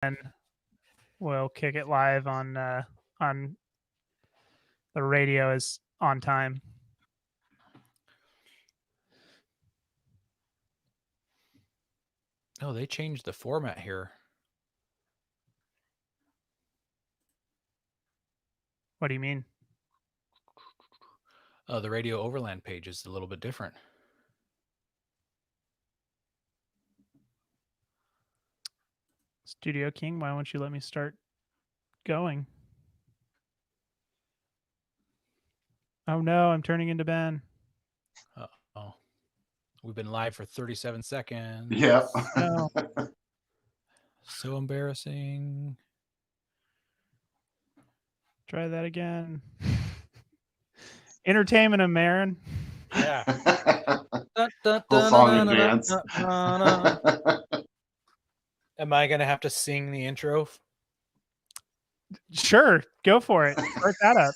and we'll kick it live on the radio is on time. Oh, they changed the format here. What do you mean? The Radio Overland page is a little bit different. Studio King, why won't you let me start going? Oh no, I'm turning into Ben. Oh, we've been live for 37 seconds. Yeah. No. So embarrassing. Try that again. Entertainment him, Aaron. Yeah. Full song and dance. Am I going to have to sing the intro? Sure, go for it. Start that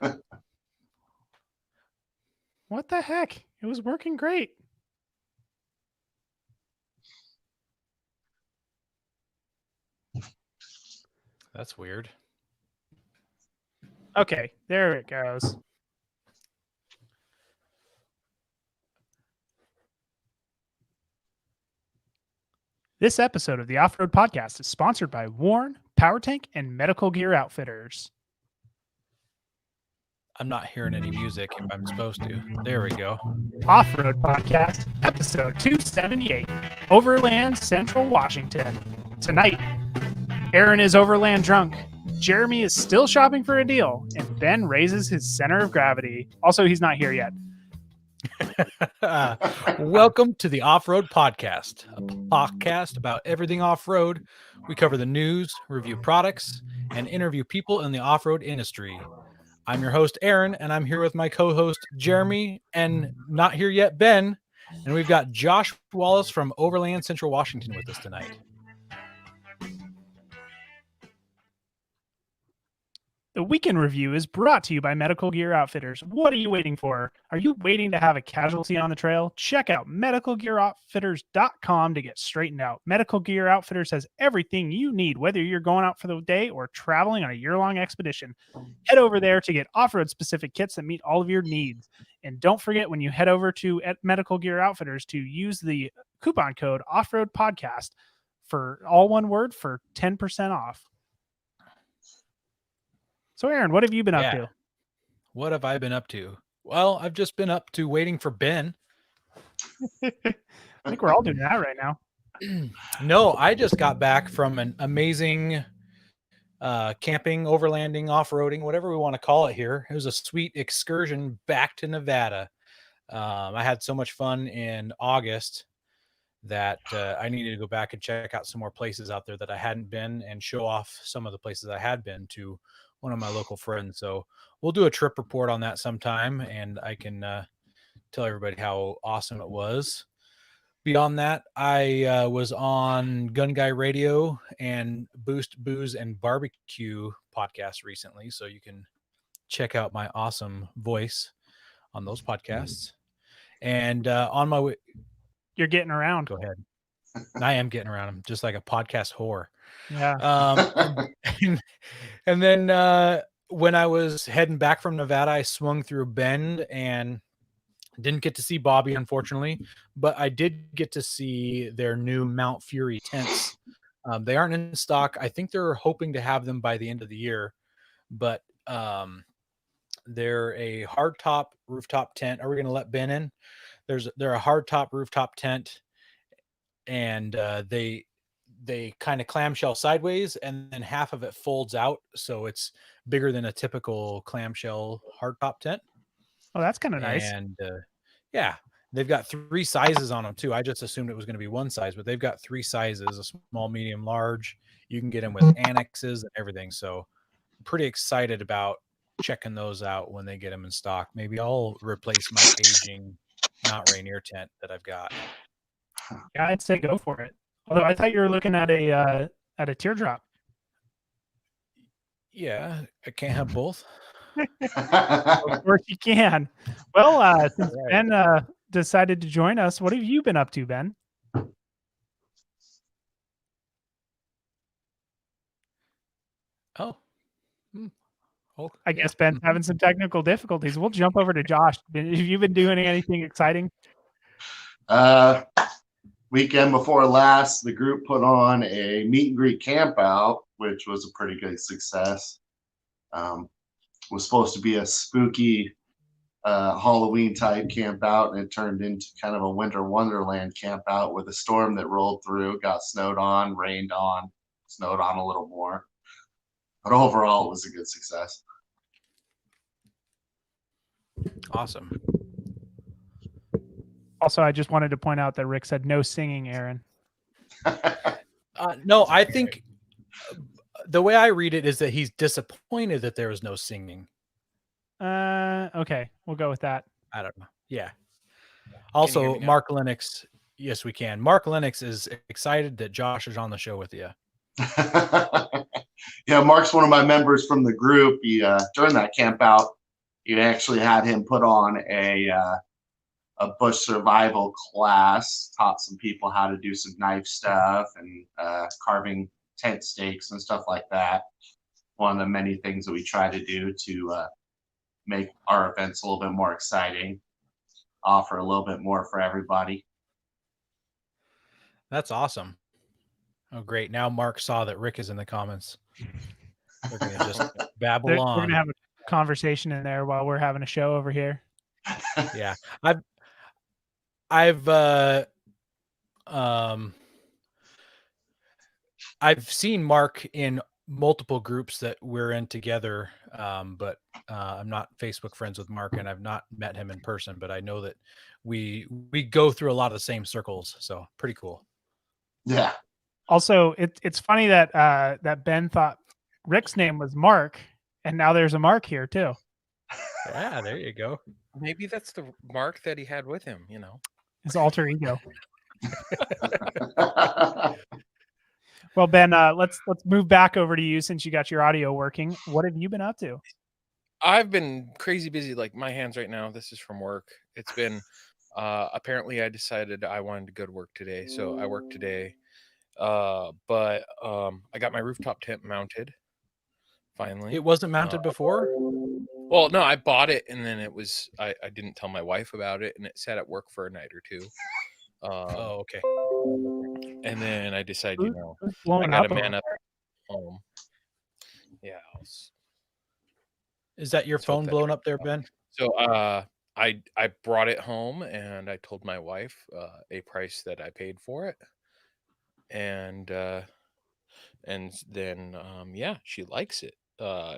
up. What the heck? It was working great. That's weird. Okay, there it goes. This episode of the Off-Road Podcast is sponsored by Warn, Power Tank, and Medical Gear Outfitters. I'm not hearing any music if I'm supposed to. There we go. Off-Road Podcast, episode 278, Overland Central Washington. Tonight, Aaron is overland drunk. Jeremy is still shopping for a deal, and Ben raises his center of gravity. Also, he's not here yet. Welcome to the Off-Road Podcast, a podcast about everything off-road. We cover the news, review products, and interview people in the off-road industry. I'm your host, Aaron, and I'm here with my co-host, Jeremy, and not here yet, Ben. And we've got Josh Wallace from Overland Central Washington with us tonight. The weekend review is brought to you by Medical Gear Outfitters. What are you waiting for? Are you waiting to have a casualty on the trail? Check out medicalgearoutfitters.com to get straightened out. Medical Gear Outfitters has everything you need, whether you're going out for the day or traveling on a year-long expedition. Head over there to get off-road specific kits that meet all of your needs. And don't forget, when you head over to Medical Gear Outfitters, to use the coupon code Offroad Podcast for all one word for 10% off. So, Aaron, what have you been up to? What have I been up to? Well, I've just been up to waiting for Ben. I think we're all doing that right now. No, I just got back from an amazing camping, overlanding, off-roading, whatever we want to call it here. It was a sweet excursion back to Nevada. I had so much fun in August that I needed to go back and check out some more places out there that I hadn't been and show off some of the places I had been to one of my local friends. So we'll do a trip report on that sometime, and I can tell everybody how awesome it was. Beyond that, I was on Gun Guy Radio and Boost Booze and Barbecue podcast recently, so you can check out my awesome voice on those podcasts. And on my way, you're getting around. Go ahead. I am getting around. I'm just like a podcast whore. Yeah. And then when I was heading back from Nevada, I swung through Bend and didn't get to see Bobby, unfortunately, but I did get to see their new Mount Fury tents. They aren't in stock. I think they're hoping to have them by the end of the year, but they're a hardtop rooftop tent. Are we going to let Ben in? They're a hardtop rooftop tent, and they kind of clamshell sideways, and then half of it folds out, so it's bigger than a typical clamshell hardtop tent. Oh, that's kind of nice. And yeah, they've got 3 sizes on them too. I just assumed it was going to be one size, but they've got 3 sizes: a small, medium, large. You can get them with annexes and everything. So I'm pretty excited about checking those out when they get them in stock. Maybe I'll replace my aging Mount Rainier tent that I've got. Yeah, I'd say go for it. Although I thought you were looking at a teardrop. Yeah, I can't have both. Of course you can. Well, since Ben decided to join us, what have you been up to, Ben? Oh. Oh, I guess Ben's having some technical difficulties. We'll jump over to Josh. Have you been doing anything exciting? Weekend before last, the group put on a meet and greet camp out, which was a pretty good success. Was supposed to be a spooky Halloween type camp out, and it turned into kind of a winter wonderland camp out with a storm that rolled through, got snowed on, rained on, snowed on a little more. But overall, it was a good success. Awesome. Also, I just wanted to point out that Rick said no singing, Aaron. No, I think the way I read it is that he's disappointed that there was no singing. Okay, we'll go with that. I don't know. Yeah. Also, Mark Lennox. Yes, we can. Mark Lennox is excited that Josh is on the show with you. Yeah, Mark's one of my members from the group. He during that camp out, you actually had him put on a bush survival class, taught some people how to do some knife stuff and carving tent stakes and stuff like that. One of the many things that we try to do to make our events a little bit more exciting, offer a little bit more for everybody. That's awesome. Oh, great. Now Mark saw that Rick is in the comments. They're going to just babble on. We're going to have a conversation in there while we're having a show over here. Yeah. I've seen Mark in multiple groups that we're in together, but I'm not Facebook friends with Mark, and I've not met him in person, but I know that we go through a lot of the same circles, so pretty cool. Yeah. Also, it's funny that that Ben thought Rick's name was Mark, and now there's a Mark here too. Yeah, there you go. Maybe that's the Mark that he had with him, His alter ego. Well, Ben, let's move back over to you since you got your audio working. What have you been up to? I've been crazy busy, like my hands right now. This is from work. It's been apparently I decided I wanted to go to work today, so I worked today. But I got my rooftop tent mounted. Finally, it wasn't mounted before. Well, no, I bought it and then it was I didn't tell my wife about it, and it sat at work for a night or two. Oh, okay. And then I decided, I got to man up at home. Yeah. Is that your phone blowing up there, Ben? So I brought it home and I told my wife a price that I paid for it, and then she likes it.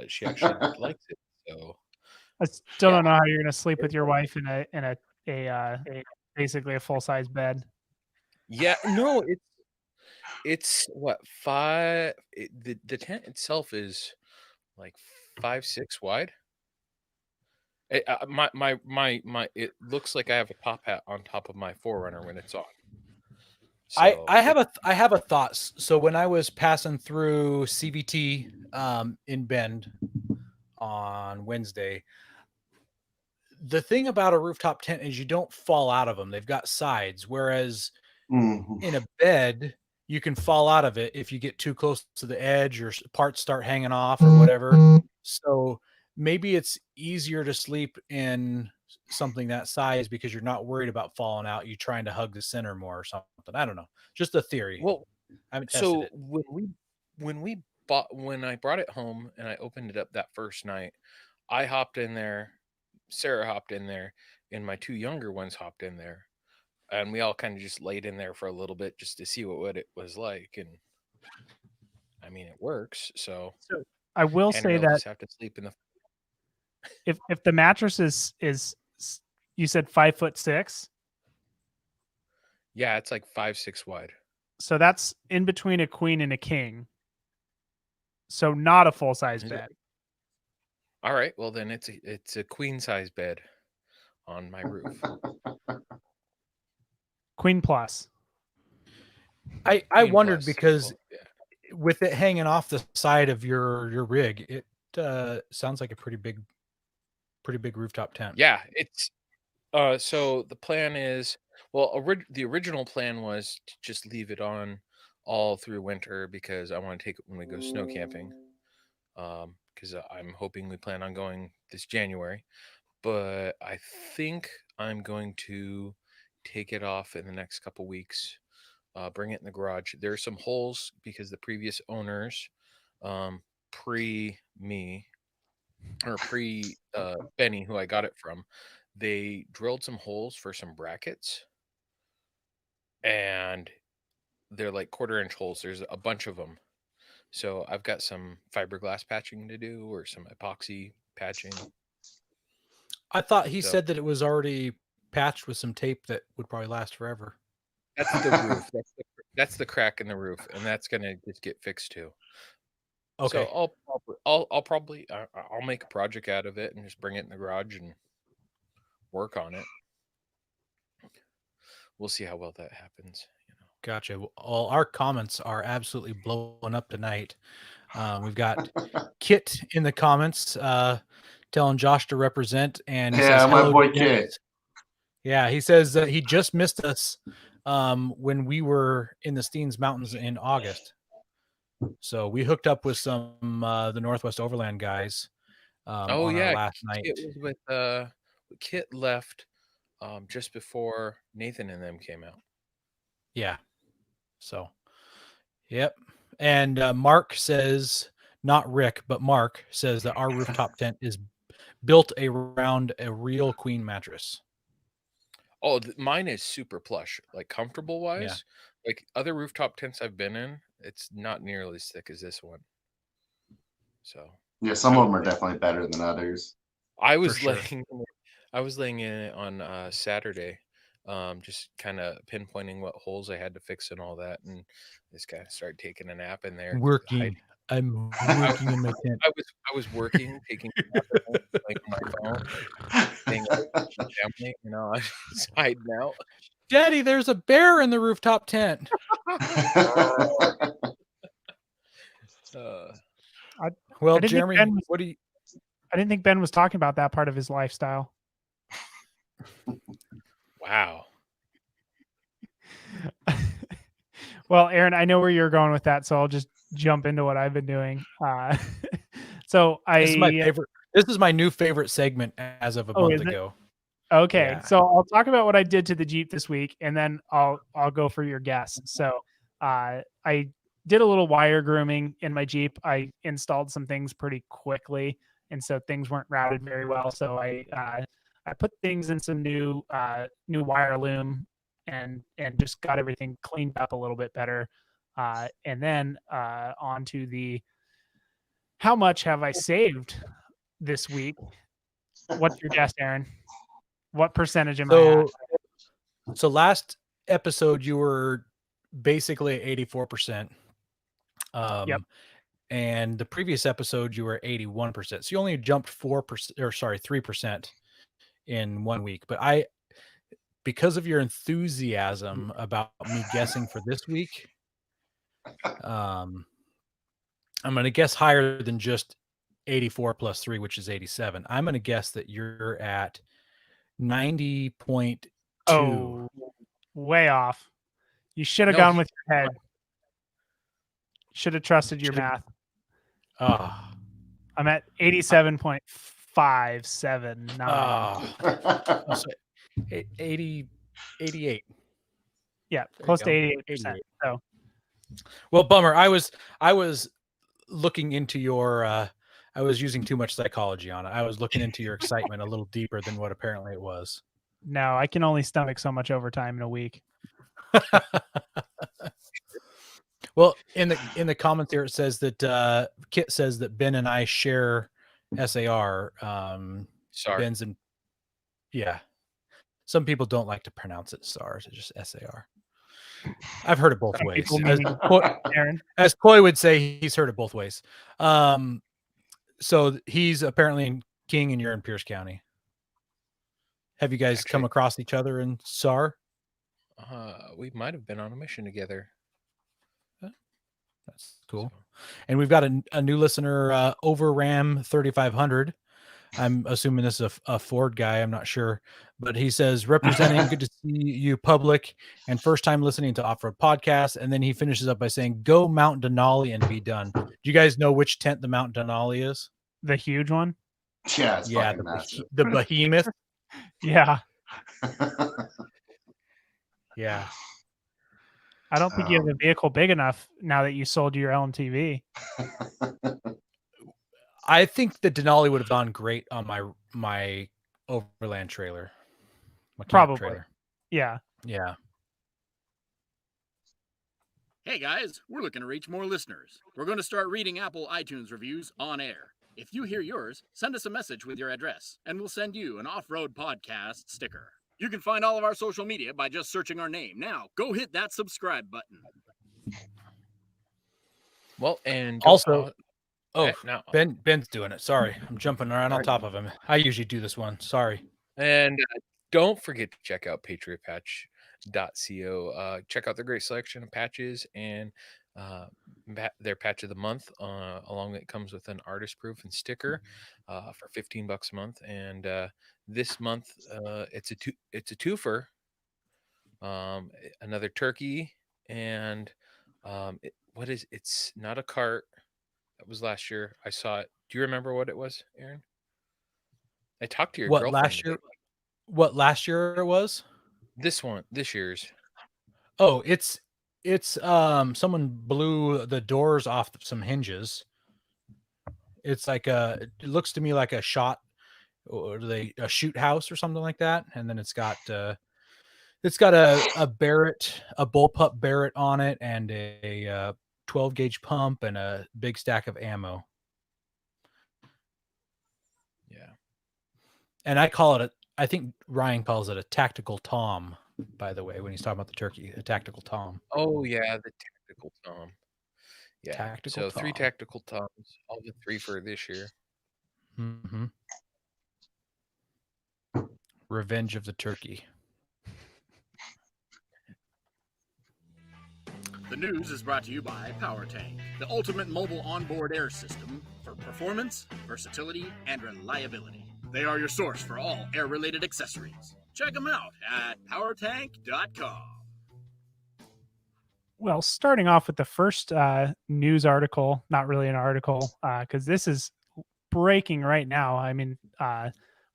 She actually likes it. So I still don't know how you're going to sleep with your wife in a basically a full size bed. Yeah, no, it's what 5. The tent itself is like 5'6" wide. It looks like I have a top hat on top of my Forerunner when it's on. So I have a thought. So when I was passing through CVT in Bend on Wednesday, the thing about a rooftop tent is you don't fall out of them. They've got sides, whereas in a bed you can fall out of it if you get too close to the edge or parts start hanging off or whatever. So maybe it's easier to sleep in something that size because you're not worried about falling out. You're trying to hug the center more or something. I don't know. Just a theory. Well, I haven't tested it. when I brought it home and I opened it up that first night, I hopped in there, Sarah hopped in there, and my 2 younger ones hopped in there, and we all kind of just laid in there for a little bit just to see what it was like. And I mean, it works. So I will say that just have to sleep in the. If the mattress is you said 5'6". Yeah, it's like 5'6" wide. So that's in between a queen and a king. So not a full size bed. All right, well then it's a queen size bed on my roof. Queen plus. I wondered because with it hanging off the side of your rig, it sounds like a pretty big rooftop tent. Yeah, it's so the plan is, well, the original plan was to just leave it on all through winter because I want to take it when we go snow camping. because I'm hoping we plan on going this January. But I think I'm going to take it off in the next couple weeks. Bring it in the garage. There are some holes because the previous owners, pre me or pre Benny, who I got it from, they drilled some holes for some brackets, and they're like 1/4 inch holes. There's a bunch of them. So I've got some fiberglass patching to do or some epoxy patching. I thought he So- said that it was already patched with some tape that would probably last forever. That's the roof. That's the crack in the roof, and that's gonna just get fixed too. Okay. So I'll make a project out of it and just bring it in the garage and work on it. We'll see how well that happens. Gotcha. Well, all our comments are absolutely blowing up tonight. We've got Kit in the comments telling Josh to represent, and he Yeah, says, my "Hello, boy gents." Kit. Yeah, he says that he just missed us when we were in the Steens Mountains in August. So we hooked up with some the Northwest Overland guys on our last night. Kit was with Kit left just before Nathan and them came out. Yeah. So, yep. And Mark says, not Rick, but Mark says that our rooftop tent is built around a real queen mattress. Oh, mine is super plush, like comfortable wise. Yeah. Like other rooftop tents I've been in, it's not nearly as thick as this one. So Yeah, some of them are definitely better than others. I was sure. laying in it on Saturday, just kind of pinpointing what holes I had to fix and all that, and this guy started taking a nap in there. Working. I'm working in my tent. I was working, taking a nap at home, like on my phone, staying away from my family, I was hiding out. Daddy, there's a bear in the rooftop tent. Well, didn't think Jeremy, Ben was- what do you? I didn't think Ben was talking about that part of his lifestyle. Wow. Well, Aaron, I know where you're going with that, so I'll just jump into what I've been doing. So This is my favorite. This is my new favorite segment as of a month is it? ago. Okay, Yeah. so I'll talk about what I did to the Jeep this week, and then I'll go for your guess. So I did a little wire grooming in my Jeep. I installed some things pretty quickly, and so things weren't routed very well. So I put things in some new wire loom and just got everything cleaned up a little bit better. And then onto the how much have I saved this week? What's your guess, Aaron? What percentage am I at? So last episode you were basically at 84%. Yep. And the previous episode you were 81%. So you only jumped 3% in 1 week. But because of your enthusiasm about me guessing for this week, I'm going to guess higher than just 84 plus 3, which is 87. I'm going to guess that you're at 90.2. Oh, way off. You should have No, gone with your head. Should have trusted your math. Ah. I'm at 87.579. Ah. So 88. Yeah, There close you to go. 88%. So Well, bummer. I was looking into your I was using too much psychology on it. I was looking into your excitement a little deeper than what apparently it was. no, I can only stomach so much overtime in a week. Well, in the comments here it says that Kit says that Ben and I share SAR. Sorry. Ben's and yeah. Some people don't like to pronounce it SAR. It's just SAR. I've heard it both Some ways. people As, meaning Aaron. as Coy would say, he's heard it both ways. So he's apparently in King and you're in Pierce County. Have you guys come across each other in SAR? We might have been on a mission together. That's cool. And we've got a new listener, Overram 3500. I'm assuming this is a Ford guy. I'm not sure, but he says representing. Good to see you, public, and first time listening to Off Road Podcast. And then he finishes up by saying, "Go Mount Denali and be done." Did Do you guys know which tent the Mount Denali is? The huge one. Yeah, it's Yeah, fucking massive. the behemoth. Yeah. Yeah. I don't think you have a vehicle big enough now that you sold your LMTV. I think the Denali would have done great on my Overland trailer. My camp Probably. trailer. Yeah. Yeah. Hey guys, we're looking to reach more listeners. We're going to start reading Apple iTunes reviews on air. If you hear yours, send us a message with your address, and we'll send you an off-road podcast sticker. You can find all of our social media by just searching our name. Now, go hit that subscribe button. Well, and Also, now Ben's doing it. Sorry, I'm jumping right on top of him. I usually do this one. Sorry. And don't forget to check out patriotpatch.co. Check out their great selection of patches and their patch of the month. Along it comes with an artist proof and sticker for $15 a month. And this month it's a twofer. Another turkey and it's not a cart. That was last year. I saw it. Do you remember what it was, Aaron? I talked to your What girlfriend last year? about it. What last year it was? This year's. Oh, it's someone blew the doors off some hinges. It's like it looks to me like a shot or a shoot house or something like that, and then it's got a Barrett, a bullpup Barrett on it, and a 12 gauge pump and a big stack of ammo. Yeah. And I think Ryan calls it a tactical Tom, by the way, when he's talking about the turkey, a tactical Tom. Oh yeah, the tactical Tom. Yeah. Tactical so 3 Tom. tactical Toms, all the 3 for this year. Mm-hmm. Revenge of the Turkey. The news is brought to you by PowerTank, the ultimate mobile onboard air system for performance, versatility, and reliability. They are your source for all air-related accessories. Check them out at powertank.com. Well, starting off with the first news article, not really an article, because this is breaking right now. I mean,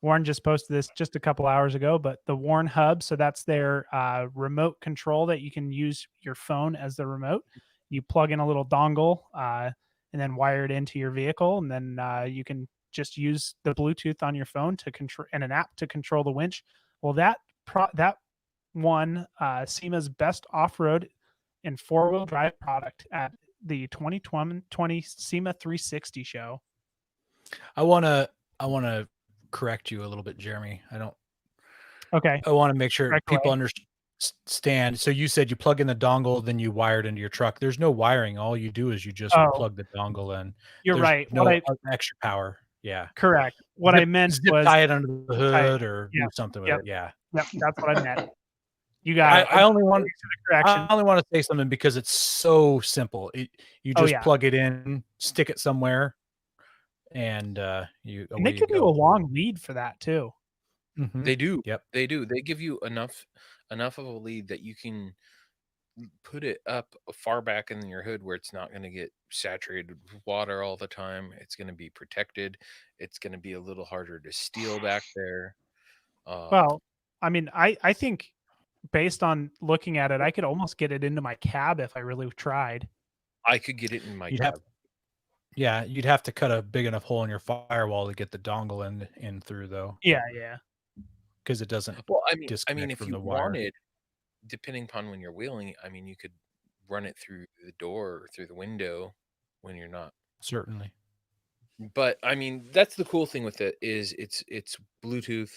Warren just posted this just a couple hours ago, but the Warren Hub, so that's their remote control that you can use your phone as the remote. You plug in a little dongle and then wire it into your vehicle, and then you can just use the Bluetooth on your phone to control and an app to control the winch. Well, that won SEMA's best off-road and four-wheel drive product at the 2020 SEMA 360 show. I want to correct you a little bit, Jeremy. Okay. I want to make sure Correct people away. understand. So you said you plug in the dongle, then you wire it into your truck. There's no wiring. All you do is you just plug the dongle in. You're There's right. No extra power. Yeah. Correct. What I meant was tie it under the hood or do something with Yep. it. Yeah. Yep, that's what I meant. You got it. I only want correction. I only want to say something because it's so simple. You just plug it in, stick it somewhere, and And they give you a long lead for that too. Mm-hmm. They do. Yep. They do. They give you enough of a lead that you can put it up far back in your hood where it's not going to get saturated with water all the time. It's going to be protected. It's going to be a little harder to steal back there. Well, I mean, I think based on looking at it, I could almost get it into my cab if I really tried. I could get it in my cab. You'd have to cut a big enough hole in your firewall to get the dongle in through, though. Yeah. Because it doesn't. Well, I mean, if from you the wire. wanted, depending upon when you're wheeling, I mean, you could run it through the door or through the window when you're not. Certainly. But I mean, that's the cool thing with it is it's Bluetooth.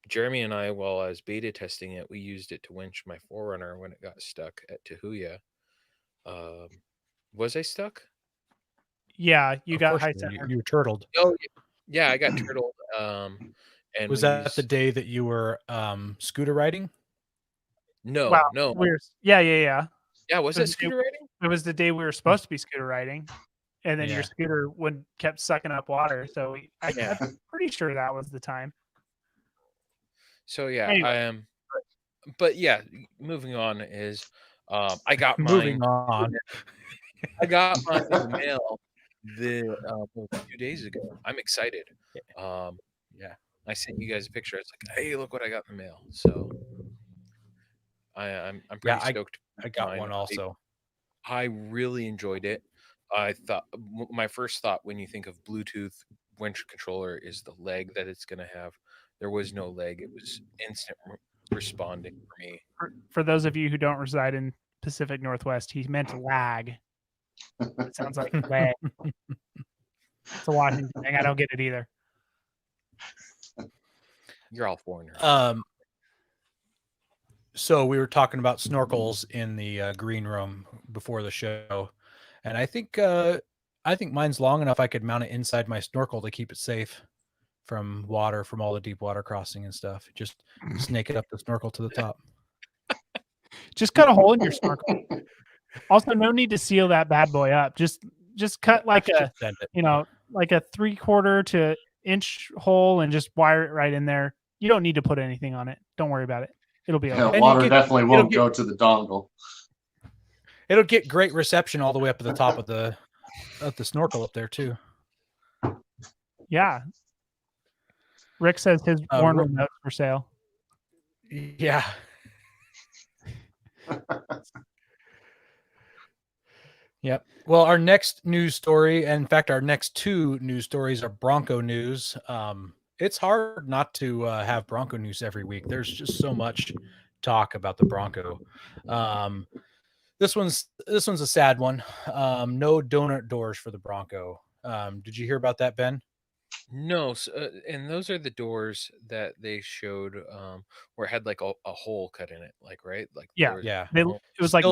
Jeremy and I, while I was beta testing it, we used it to winch my 4Runner when it got stuck at Tahuya. Was I stuck? Yeah, you got high you were turtled. Oh yeah, I got turtled. And was that the day that you were scooter riding? No, wow, no. Yeah. Yeah, was it scooter riding? It was the day we were supposed to be scooter riding, and then your scooter kept sucking up water. So I'm pretty sure that was the time. So yeah, Anyway. I am. But yeah, moving on is I got mine. Moving on. I got mine in the mail 2 days ago. I'm excited. Yeah. I sent you guys a picture. It's like, hey, look what I got in the mail. So I'm pretty stoked. I got mine. one also. I really enjoyed it. I thought my first thought when you think of Bluetooth winch controller is the leg that it's going to have. There was no leg. It was instant responding for me. For those of you who don't reside in Pacific Northwest, he meant lag. It sounds like lag. It's a Washington thing. I don't get it either. You're all foreigners. So we were talking about snorkels in the green room before the show, and I think mine's long enough I could mount it inside my snorkel to keep it safe from water, from all the deep water crossing and stuff. Just snake it up the snorkel to the top. Just cut a hole in your snorkel. Also, no need to seal that bad boy up. Just cut like a like a 3/4 to inch hole and just wire it right in there. You don't need to put anything on it. Don't worry about it. It'll be okay. Yeah, water definitely won't go to the dongle. It'll get great reception all the way up at the top of the snorkel up there too. Yeah. Rick says his worn remote for sale. Yeah. Yep. Well, our next news story, and in fact, our next two news stories are Bronco news. It's hard not to have Bronco news every week. There's just so much talk about the Bronco. This one's a sad one. No donut doors for the Bronco. Did you hear about that, Ben? No, and those are the doors that they showed where it had like a hole cut in it, like right, like yeah, it was like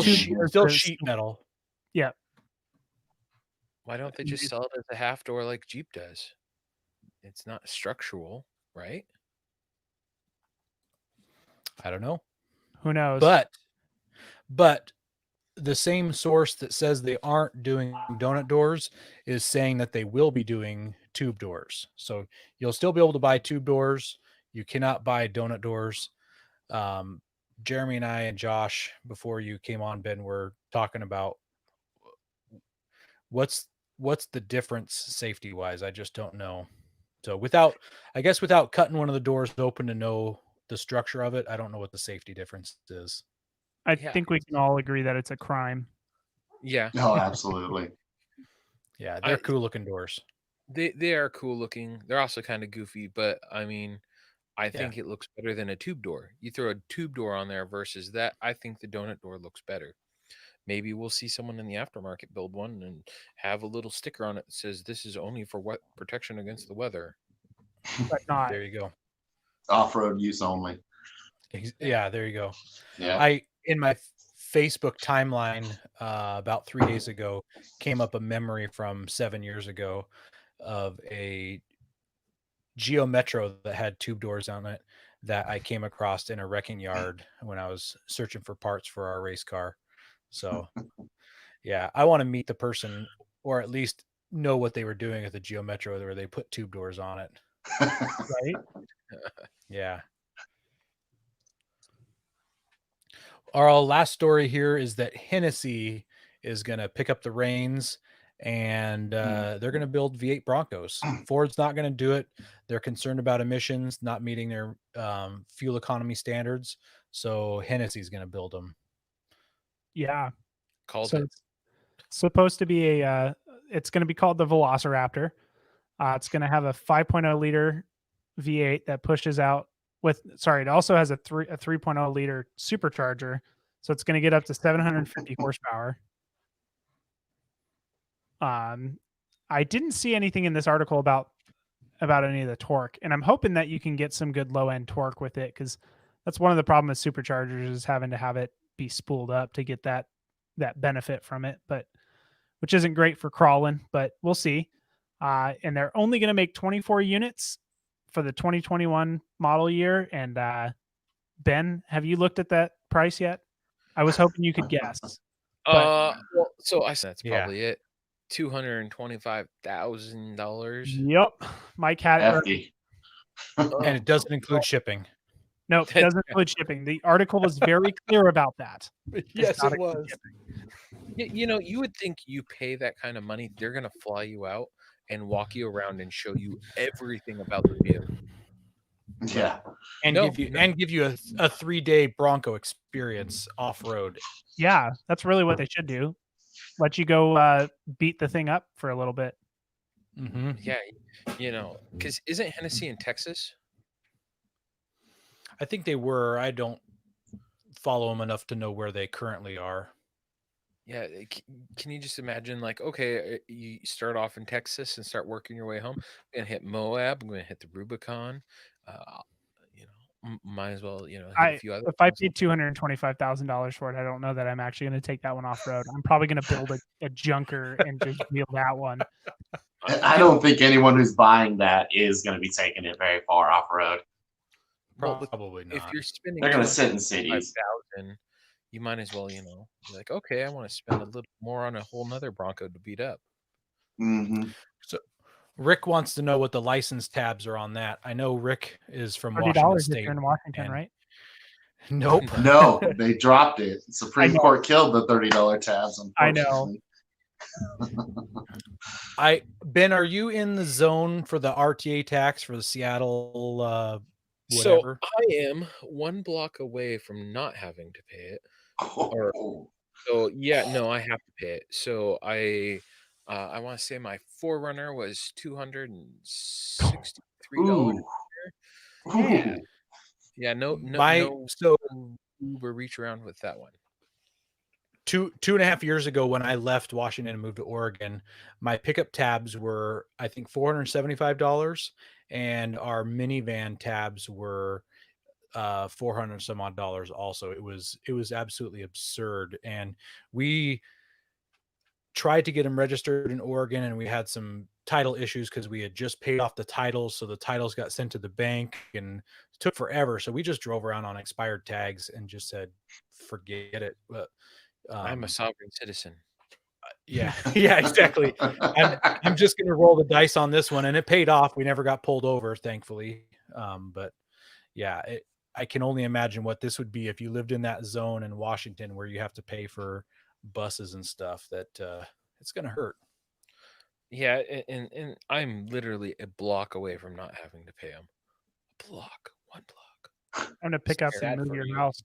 still sheet metal. Yeah. Why don't they just sell it as a half door like Jeep does? It's not structural, right? I don't know. Who knows? But the same source that says they aren't doing donut doors is saying that they will be doing tube doors. So you'll still be able to buy tube doors. You cannot buy donut doors. Jeremy and I and Josh, before you came on, Ben, were talking about what's the difference safety wise. I just don't know. So without cutting one of the doors open to know the structure of it, I don't know what the safety difference is. I think we can all agree that it's a crime. Yeah. Oh, absolutely. Yeah, they're cool looking doors. They are cool looking. They're also kind of goofy, but I mean, I think it looks better than a tube door. You throw a tube door on there versus that. I think the donut door looks better. Maybe we'll see someone in the aftermarket build one and have a little sticker on it that says this is only for wet protection against the weather. But not. There you go. Off-road use only. Yeah, there you go. Yeah. In my Facebook timeline about 3 days ago came up a memory from 7 years ago of a Geo Metro that had tube doors on it that I came across in a wrecking yard when I was searching for parts for our race car. So yeah, I want to meet the person or at least know what they were doing at the Geo Metro where they put tube doors on it. Right? Yeah. Our last story here is that Hennessy is going to pick up the reins and they're going to build V8 Broncos. Ford's not going to do it. They're concerned about emissions, not meeting their fuel economy standards. So Hennessy's going to build them. Yeah. Called it. It's supposed to be it's going to be called the Velociraptor. It's going to have a 5.0 liter V8 that pushes out it also has a 3.0 liter supercharger. So it's going to get up to 750 horsepower. I didn't see anything in this article about any of the torque, and I'm hoping that you can get some good low end torque with it, because that's one of the problems with superchargers is having to have it be spooled up to get that benefit from it, but which isn't great for crawling, but we'll see. And they're only going to make 24 units for the 2021 model year. And Ben, have you looked at that price yet? I was hoping you could guess. So I said that's probably it. $225,000. Yep. Mike had it. Hefty. And it doesn't include shipping. Nope, doesn't include shipping. The article was very clear about that. Yes, not it include was. shipping. You know, you would think you pay that kind of money, they're gonna fly you out and walk you around and show you everything about the vehicle. Yeah. And No, give you a 3-day Bronco experience off road. Yeah, that's really what they should do. Let you go beat the thing up for a little bit. Mm-hmm. Yeah, you know, because isn't Hennessy in Texas? I think they were. I don't follow them enough to know where they currently are. Yeah, can you just imagine, like, okay, you start off in Texas and start working your way home. I'm gonna hit Moab. I'm gonna hit the Rubicon. You know, might as well, you know, hit a few other. If I ones. paid $225,000 for it, I don't know that I'm actually going to take that one off road. I'm probably going to build a junker and just wheel that one. I don't think anyone who's buying that is going to be taking it very far off road. Well, Probably if not. you're spending They're going to sit in cities. 5,000, you might as well, you know, be like, okay, I want to spend a little more on a whole nother Bronco to beat up. Mm-hmm. So Rick wants to know what the license tabs are on that. I know Rick is from $30 Washington if State. you're in Washington, and- right? Nope. No, they dropped it. Supreme know. Court killed the $30 tabs, I know. unfortunately. Ben, are you in the zone for the RTA tax for the Seattle whatever? So I am 1 block away from not having to pay it. So yeah, no, I have to pay it. So I want to say my Forerunner was $263. Yeah. Yeah, no Uber reach around with that one. 2.5 years ago when I left Washington and moved to Oregon, my pickup tabs were, I think, $475, and our minivan tabs were $400 some odd also. It was absolutely absurd. And we tried to get them registered in Oregon, and we had some title issues because we had just paid off the titles. So the titles got sent to the bank and it took forever. So we just drove around on expired tags and just said, forget it. But I'm a sovereign citizen. yeah, yeah, exactly. I'm just going to roll the dice on this one, and it paid off. We never got pulled over, thankfully. But yeah, I can only imagine what this would be if you lived in that zone in Washington where you have to pay for buses and stuff. That it's going to hurt. Yeah, and I'm literally a block away from not having to pay them. A block, 1 block. I'm going to pick up Spare and that move for your you. house.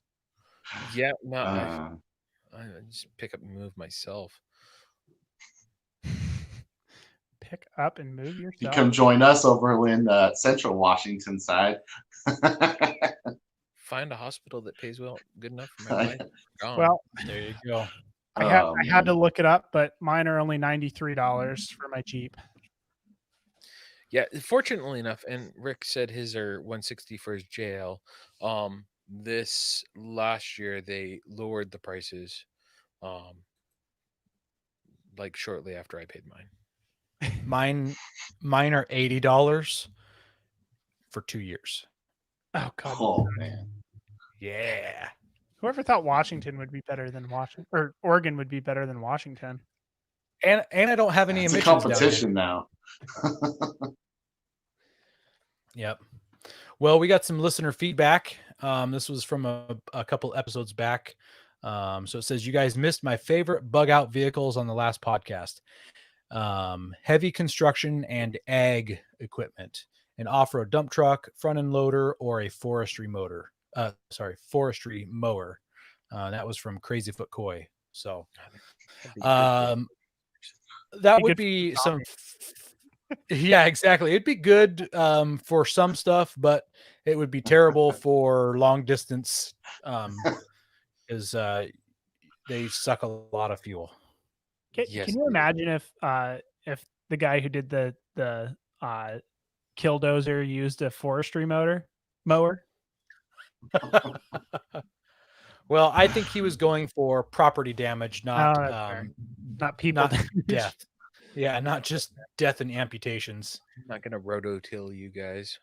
Yeah, no, I just pick up and move myself. Pick up and move You yourself. come join us over in Central Washington side. Find a hospital that pays well, good enough for my wife. Gone. Well, There you go. I had to look it up, but mine are only $93 for my Jeep. Yeah, fortunately enough, and Rick said his are 160 for his JL. This last year they lowered the prices, like shortly after I paid mine. Mine are $80 for 2 years. Oh God! Oh man. Yeah. Whoever thought Washington would be better than Washington, or Oregon would be better than Washington? And I don't have any It's a emissions down here. competition now. Yep. Well, we got some listener feedback. This was from a couple episodes back. So it says, you guys missed my favorite bug out vehicles on the last podcast. Heavy construction and ag equipment, an off-road dump truck, front end loader, or a forestry mower. That was from Crazy Foot Coy. So that would be some. Yeah, exactly. It'd be good for some stuff, but it would be terrible for long distance because they suck a lot of fuel. Can you imagine if the guy who did the killdozer used a forestry mower? Well, I think he was going for property damage, not people, not death. Yeah, not just death and amputations. I'm not gonna rototill you guys.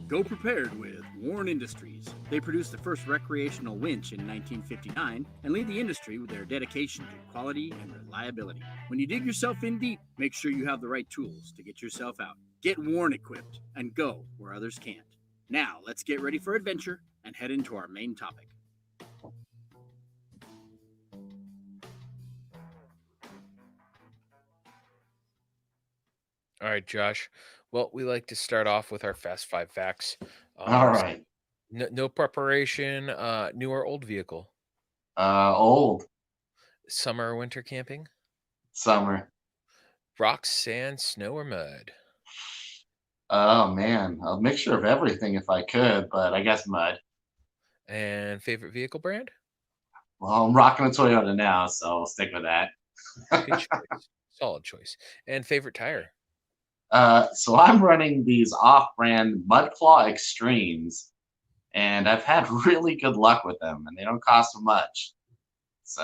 Go prepared with Warren Industries. They produced the first recreational winch in 1959 and lead the industry with their dedication to quality and reliability. When you dig yourself in deep, make sure you have the right tools to get yourself out. get worn equipped, and go where others can't. Now, let's get ready for adventure and head into our main topic. All right, Josh. Well, we like to start off with our Fast 5 facts. All right. No preparation, new or old vehicle? Old. Summer or winter camping? Summer. Rocks, sand, snow, or mud? Oh man, a mixture of everything if I could, but I guess mud. And favorite vehicle brand? Well, I'm rocking a Toyota now, so I'll stick with that. Good choice. Solid choice. And favorite tire? So I'm running these off-brand Mudclaw Extremes, and I've had really good luck with them, and they don't cost much. So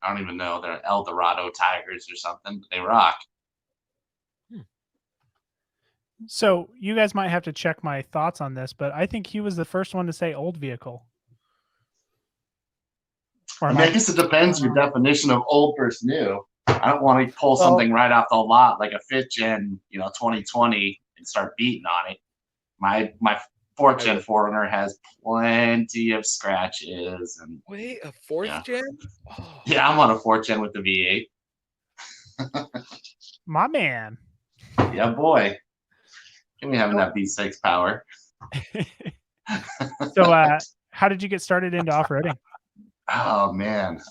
I don't even know, they're Eldorado tires or something, but they rock. So you guys might have to check my thoughts on this, but I think he was the first one to say old vehicle. Or I mean, I guess it depends your definition of old versus new. I don't want to pull something right off the lot like a 5th gen, 2020 and start beating on it. My 4th gen 4Runner has plenty of scratches and Wait, a 4th gen? Oh. Yeah, I'm on a 4th gen with the V8. My man. Yeah, boy. Give me having that V6 power. So how did you get started into off-roading? Oh man.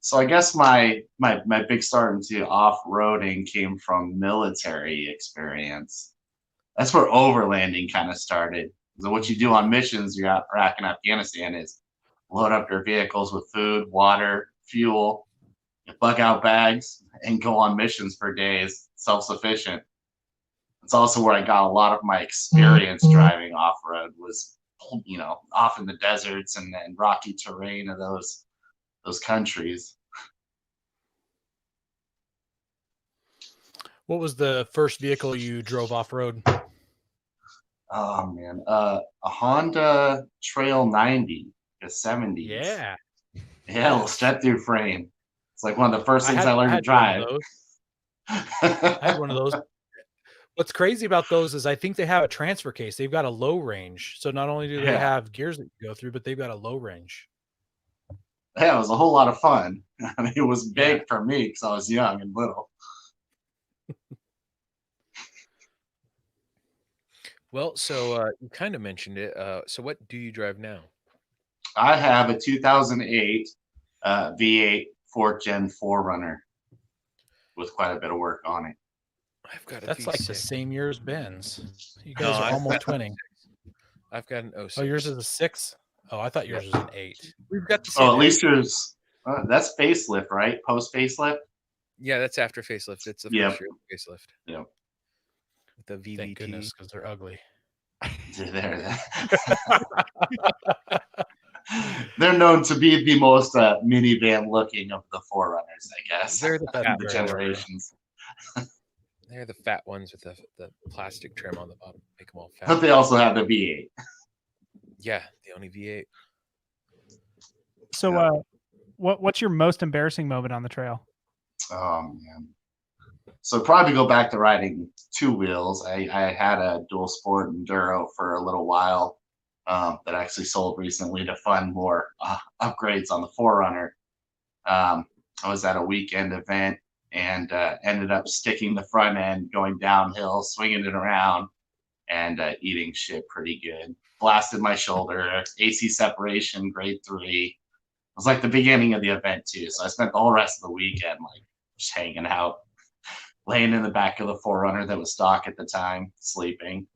So I guess my big start into off-roading came from military experience. That's where overlanding kind of started. So what you do on missions you're out Iraq and Afghanistan is load up your vehicles with food, water, fuel, bug out bags, and go on missions for days, self-sufficient. It's also where I got a lot of my experience driving off-road was, off in the deserts and rocky terrain of those countries. What was the first vehicle you drove off-road? Oh man, a Honda Trail 90, the 70s. Yeah, a little step through frame. It's like one of the first things I learned to drive. I had one of those. What's crazy about those is I think they have a transfer case. They've got a low range. So not only do they have gears that you go through, but they've got a low range. Yeah, it was a whole lot of fun. I mean, it was big for me because I was young and little. Well, so you kind of mentioned it. So what do you drive now? I have a 2008 V8 4th Gen 4Runner with quite a bit of work on it. I've got a That's V6. like the same year as Ben's. You guys are almost twinning. I've got an 06. Oh, yours is a 6? Oh, I thought yours was an 8. We've got the same. Oh, at least yours. That's facelift, right? Post facelift. Yeah, that's after facelift. It's the first year of facelift. Yeah. With the VVT. Thank goodness, because they're ugly. They're known to be the most minivan looking of the 4Runners, I guess. They're the fat generations. They're the fat ones with the plastic trim on the bottom. Make them all fat. But they also have the V8. Yeah, the only V8. So what's your most embarrassing moment on the trail? Oh man. So probably go back to riding 2 wheels. I had a dual sport enduro for a little while that actually sold recently to fund more upgrades on the 4Runner. I was at a weekend event and ended up sticking the front end, going downhill, swinging it around, and eating shit pretty good. Blasted my shoulder, AC separation, grade 3. It was like the beginning of the event too. So I spent the whole rest of the weekend like just hanging out, laying in the back of the 4Runner that was stock at the time, sleeping.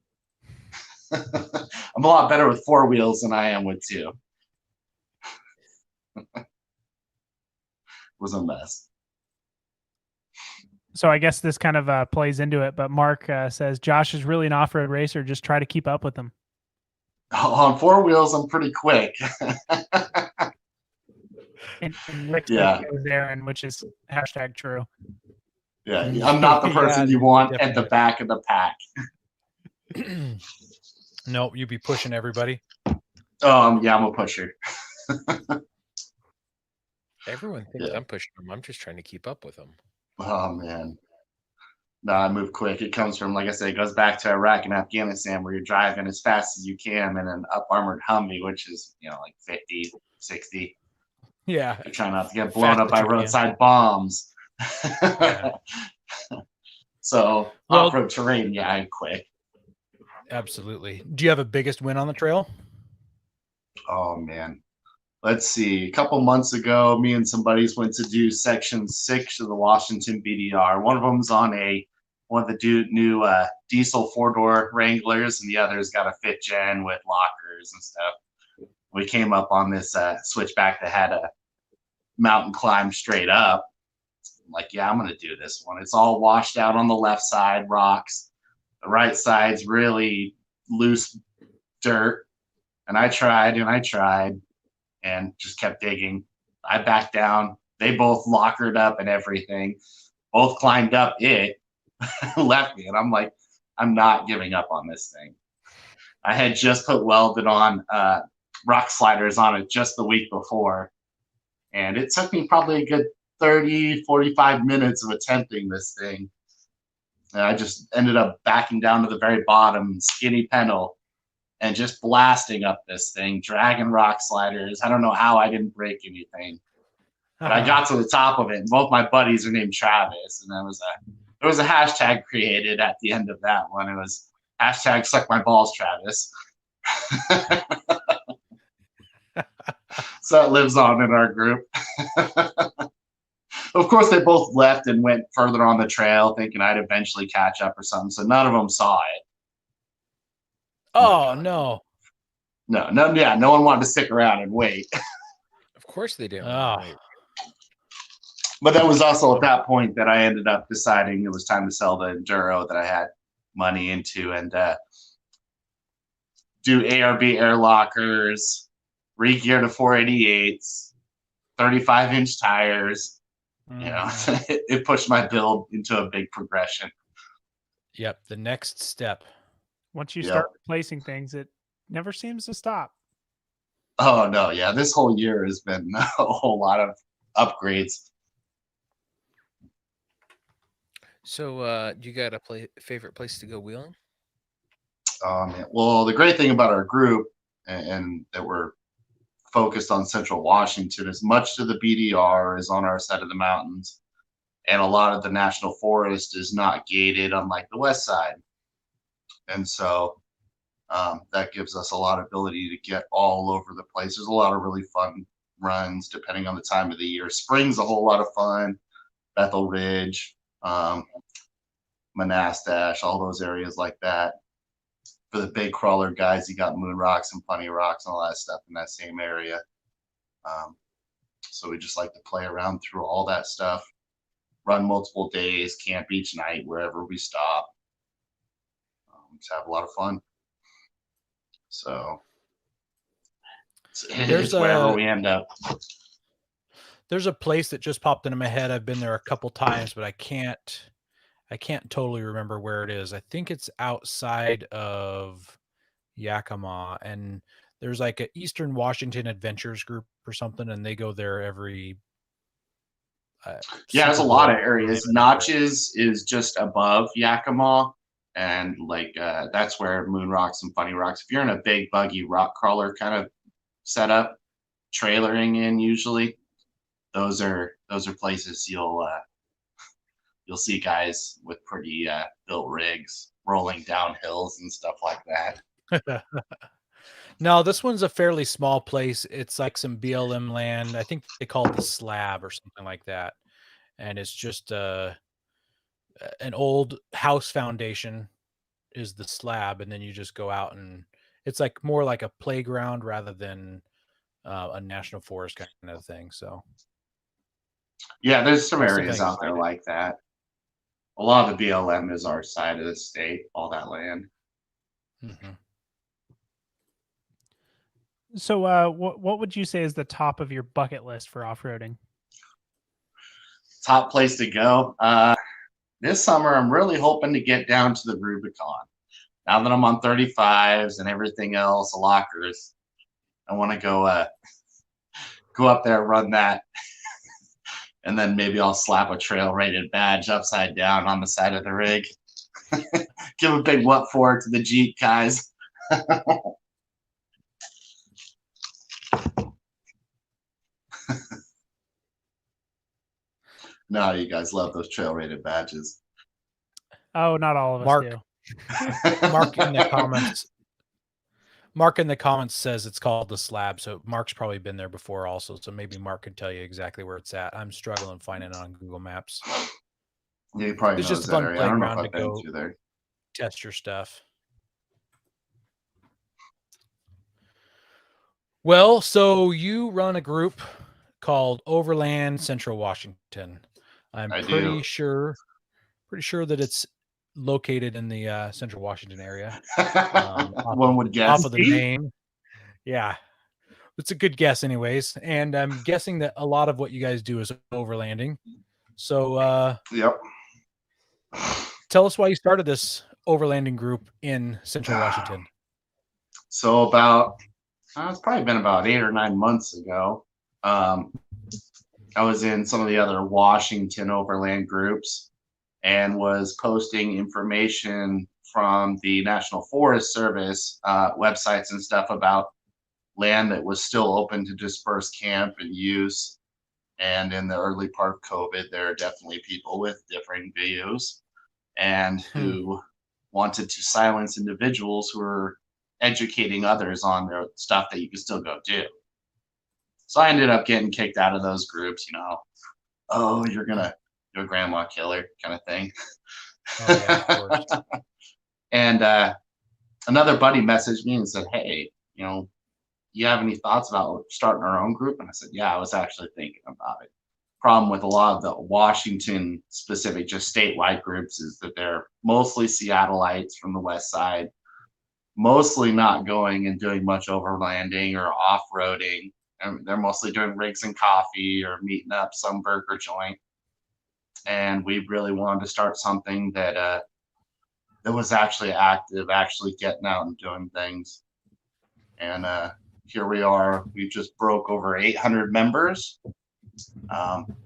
I'm a lot better with 4 wheels than I am with 2. It was a mess. So I guess this kind of plays into it, but Mark says Josh is really an off-road racer. Just try to keep up with him. On 4 wheels, I'm pretty quick. and Rick goes there, and which is #true. Yeah, I'm not the person you want at the back of the pack. No, you'd be pushing everybody. Yeah, I'm a pusher. Everyone thinks I'm pushing them. I'm just trying to keep up with them. Oh man. No, I move quick. It comes from, like I said, it goes back to Iraq and Afghanistan, where you're driving as fast as you can in an up armored Humvee, which is, like 50, 60. Yeah. You're trying not to get blown Fast up as by you can. roadside bombs. Yeah. So Well- off-road terrain, yeah, I'm quick. Absolutely. Do you have a biggest win on the trail? Oh man. Let's see. A couple months ago, me and some buddies went to do section 6 of the Washington BDR. One of them's on one of the new diesel 4-door Wranglers, and the other's got a 5th gen with lockers and stuff. We came up on this switchback that had a mountain climb straight up. I'm like, yeah, I'm gonna do this one. It's all washed out on the left side, rocks. The right side's really loose dirt. And I tried and just kept digging. I backed down. They both lockered up and everything. Both climbed up it, left me. And I'm like, I'm not giving up on this thing. I had just put welded on rock sliders on it just the week before. And it took me probably a good 30, 45 minutes of attempting this thing. And I just ended up backing down to the very bottom, skinny pedal, and just blasting up this thing, dragging rock sliders. I don't know how I didn't break anything, but I got to the top of it. And both my buddies are named Travis, and there was a hashtag created at the end of that one. It was hashtag suck my balls, Travis. So it lives on in our group. Of course, they both left and went further on the trail, thinking I'd eventually catch up or something. So none of them saw it. Oh, no. No, no one wanted to stick around and wait. Of course they do. Oh. Right. But that was also at that point that I ended up deciding it was time to sell the Enduro that I had money into and do ARB air lockers, re-gear to 488s, 35-inch tires. It pushed my build into a big progression. Yep. The next step. Once you start replacing things, it never seems to stop. Oh no, yeah. This whole year has been a whole lot of upgrades. So, you got a favorite place to go wheeling? Well, the great thing about our group and that we're focused on Central Washington is much of the BDR is on our side of the mountains, and a lot of the national forest is not gated, unlike the west side. And so that gives us a lot of ability to get all over the place. There's a lot of really fun runs depending on the time of the year. Spring's a whole lot of fun. Bethel Ridge, Monastash, all those areas like that. For the big crawler guys, you got Moon Rocks and Funny Rocks and all that stuff in that same area. So we just like to play around through all that stuff, run multiple days, camp each night wherever we stop. Just have a lot of fun. So it's wherever we end up. There's a place that just popped into my head. I've been there a couple times, but I can't totally remember where it is. I think it's outside of Yakima, and there's like a Eastern Washington Adventures group or something, and they go there every. There's a lot of areas. Notches is just above Yakima, and like that's where Moon Rocks and Funny Rocks. If you're in a big buggy rock crawler kind of setup, trailering in usually, those are places you'll see guys with pretty built rigs rolling down hills and stuff like that. No, this one's a fairly small place. It's like some BLM land. I think they call it the Slab or something like that. And it's just an old house foundation is the slab. And then you just go out, and it's like more like a playground rather than a national forest kind of thing. So yeah, there's some areas out there like that. A lot of the BLM is our side of the state, all that land. Mm-hmm. So what would you say is the top of your bucket list for off-roading? Top place to go. This summer, I'm really hoping to get down to the Rubicon. Now that I'm on 35s and everything else, lockers, I want to go up there, run that And then maybe I'll slap a trail rated badge upside down on the side of the rig. Give a big what for to the Jeep guys. No, you guys love those trail rated badges. Oh, not all of us Mark. do. Mark in the comments. Mark in the comments says it's called the Slab. So Mark's probably been there before also. So maybe Mark could tell you exactly where it's at. I'm struggling finding it on Google Maps. Yeah, he probably It's knows just a that fun area. I don't know if playground I've to been go through there. test your stuff. Well, so you run a group called Overland Central Washington. I'm I pretty do. sure that it's located in the Central Washington area. One would guess. Off of the name. Yeah. It's a good guess anyways. And I'm guessing that a lot of what you guys do is overlanding. So Yep. tell us why you started this overlanding group in Central Washington. So it's probably been about 8 or 9 months ago. I was in some of the other Washington overland groups and was posting information from the National Forest Service websites and stuff about land that was still open to disperse camp and use. And in the early part of COVID, there are definitely people with differing views and who wanted to silence individuals who were educating others on their stuff that you could still go do. So I ended up getting kicked out of those groups, oh, you're a grandma killer kind of thing. Oh, yeah, of course. And another buddy messaged me and said, hey, you have any thoughts about starting our own group? And I said, yeah, I was actually thinking about it. Problem with a lot of the Washington specific, just statewide groups is that they're mostly Seattleites from the west side, mostly not going and doing much overlanding or off-roading. And they're mostly doing rigs and coffee or meeting up some burger joint. And we really wanted to start something that was actually active, actually getting out and doing things. And here we are. We just broke over 800 members.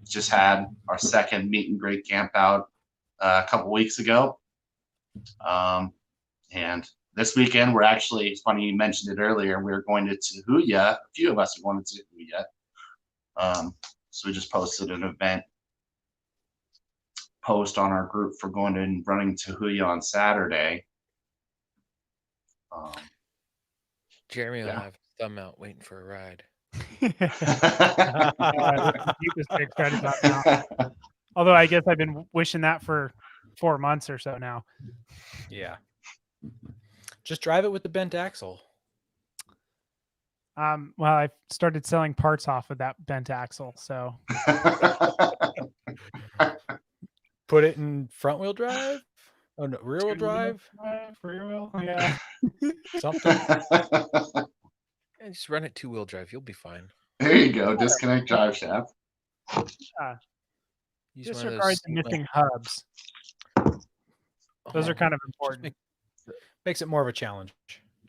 Just had our second meet and greet camp out a couple weeks ago. And this weekend, we're actually, it's funny you mentioned it earlier, we were going to Tahuya. A few of us are going to Tahuya. So we just posted an event post on our group for going and running Tahuya on Saturday. Jeremy will have his thumb out waiting for a ride. Although I guess I've been wishing that for 4 months or so now. Yeah. Just drive it with the bent axle. Well, I started selling parts off of that bent axle, so Put it in front wheel drive. Oh no, rear wheel drive. Rear wheel, yeah. Something. And just run it 2-wheel drive. You'll be fine. There you go. Disconnect drive shaft. Use one of Disregard the missing hubs. Those are kind of important. Makes it more of a challenge.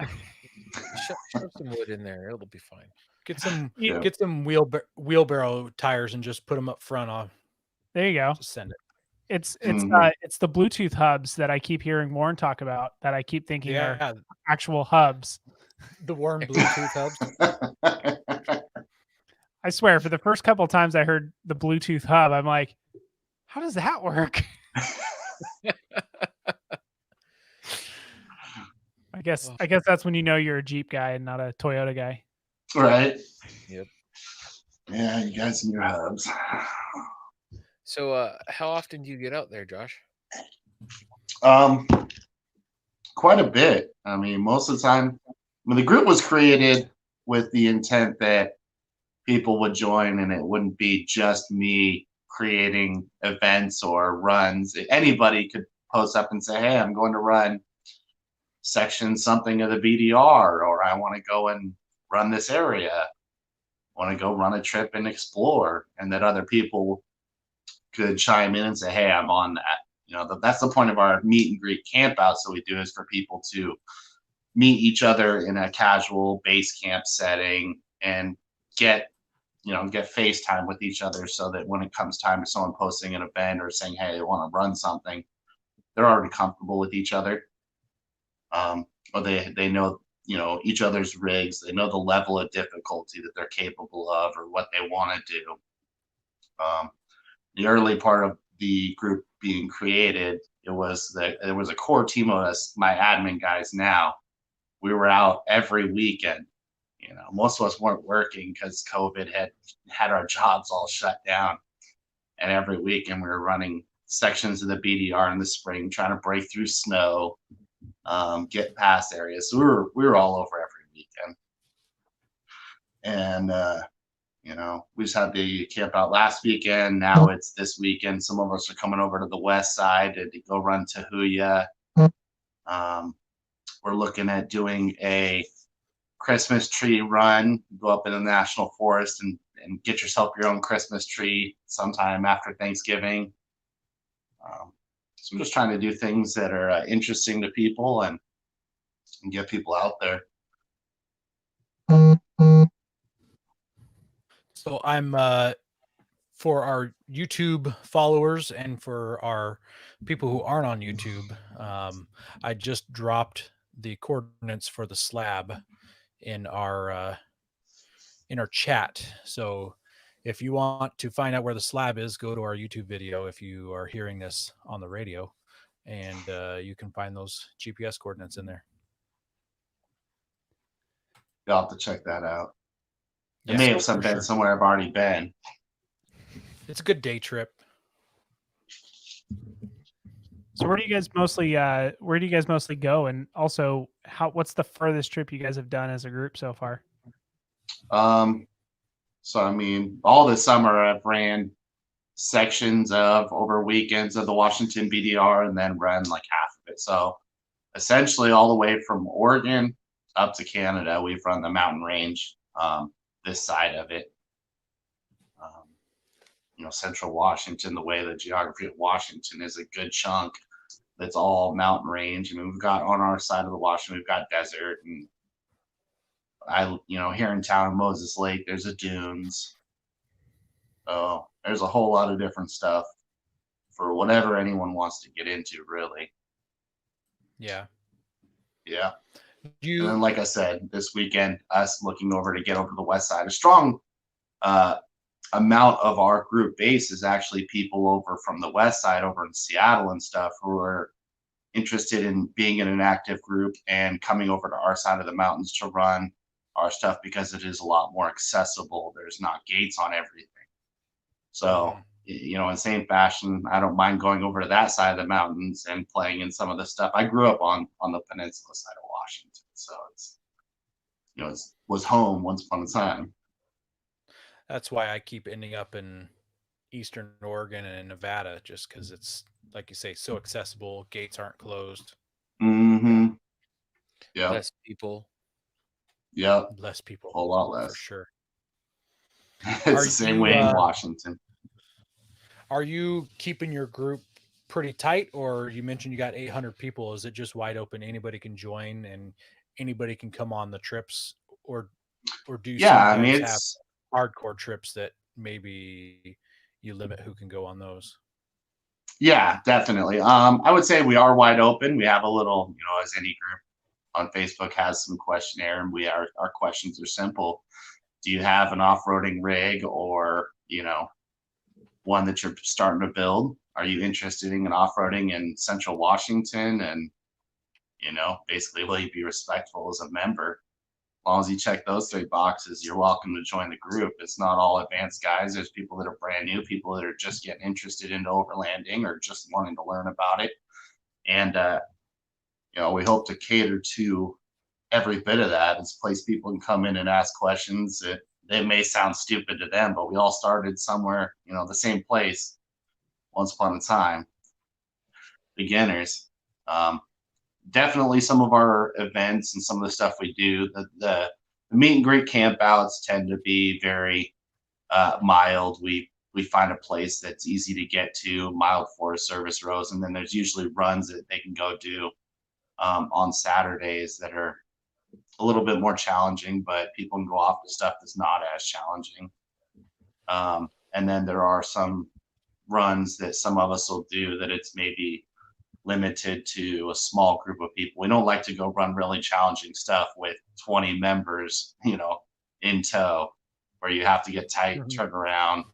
Shove some wood in there. It'll be fine. Get some Yeah. get some wheelbarrow tires and just put them up front on. There you go. Just send it. It's Mhm. it's the Bluetooth hubs that I keep hearing Warren talk about that I keep thinking are Yeah, actual hubs. the Warren Bluetooth hubs. I swear, for the first couple of times I heard the Bluetooth hub, I'm like, how does that work? I guess that's when you know you're a Jeep guy and not a Toyota guy. Right. Yep. Yeah, you guys and your hubs. So, how often do you get out there, Josh? Quite a bit. I mean, most of the time, the group was created with the intent that people would join and it wouldn't be just me creating events or runs. Anybody could post up and say, hey, I'm going to run section something of the BDR, or I want to go and run this area. I want to go run a trip and explore, and that other people could chime in and say, hey, I'm on that. That's the point of our meet and greet camp out. So we do is for people to meet each other in a casual base camp setting and get get FaceTime with each other so that when it comes time to someone posting an event or saying, hey, they want to run something, they're already comfortable with each other. Or they know, each other's rigs. They know the level of difficulty that they're capable of or what they want to do. The early part of the group being created, it was a core team of us, my admin guys now. We were out every weekend. Most of us weren't working because COVID had our jobs all shut down. And every weekend we were running sections of the BDR in the spring, trying to break through snow, get past areas. So we were all over every weekend. And we just had the camp out last weekend. Now it's this weekend. Some of us are coming over to the west side to go run Tahuya. We're looking at doing a Christmas tree run. Go up in the national forest and get yourself your own Christmas tree sometime after Thanksgiving. So I'm just trying to do things that are interesting to people and get people out there. So I'm for our YouTube followers and for our people who aren't on YouTube, I just dropped the coordinates for the slab in our chat. So if you want to find out where the slab is, go to our YouTube video if you are hearing this on the radio, and you can find those GPS coordinates in there. You'll have to check that out. It Yeah, may have been sure. somewhere I've already been. It's a good day trip. So where do you guys mostly go? And also what's the furthest trip you guys have done as a group so far? So I mean, all this summer I've ran sections of over weekends of the Washington BDR and then run like half of it. So essentially all the way from Oregon up to Canada, we've run the mountain range, this side of it. Central Washington, the way the geography of Washington is a good chunk that's all mountain range. I mean, we've got on our side of the Washington, we've got desert, and here in town in Moses Lake, there's a dunes. So there's a whole lot of different stuff for whatever anyone wants to get into, really. Yeah. Yeah. And then, like I said, this weekend, us looking over to get over to the west side, a strong amount of our group base is actually people over from the west side, over in Seattle and stuff, who are interested in being in an active group and coming over to our side of the mountains to run our stuff because it is a lot more accessible. There's not gates on everything. So, in same fashion, I don't mind going over to that side of the mountains and playing in some of the stuff. I grew up on the peninsula side of Washington. So it was home once upon a time. That's why I keep ending up in Eastern Oregon and in Nevada, just because it's, like you say, so accessible. Gates aren't closed. Mm-hmm. Yeah. Less people. Yeah. Less people. A whole lot less. For sure. It's the same way in Washington. Are you keeping your group pretty tight, or you mentioned you got 800 people? Is it just wide open? Anybody can join and anybody can come on the trips, or do you sometimes have hardcore trips that maybe you limit who can go on those? Yeah, definitely. I would say we are wide open. We have a little, as any group on Facebook has some questionnaire, and our questions are simple. Do you have an off-roading rig or, one that you're starting to build? Are you interested in off-roading in Central Washington? And, basically, will you be respectful as a member? As long as you check those 3 boxes, you're welcome to join the group. It's not all advanced guys. There's people that are brand new, people that are just getting interested into overlanding or just wanting to learn about it. And, we hope to cater to every bit of that. This place people can come in and ask questions that they may sound stupid to them, but we all started somewhere, the same place once upon a time. Beginners. Definitely some of our events and some of the stuff we do, the meet and greet campouts tend to be very mild. We find a place that's easy to get to, mild Forest Service roads, and then there's usually runs that they can go do on Saturdays that are a little bit more challenging, but people can go off to stuff that's not as challenging. And then there are some runs that some of us will do that it's maybe limited to a small group of people. We don't like to go run really challenging stuff with 20 members, in tow, where you have to get tight, turn around.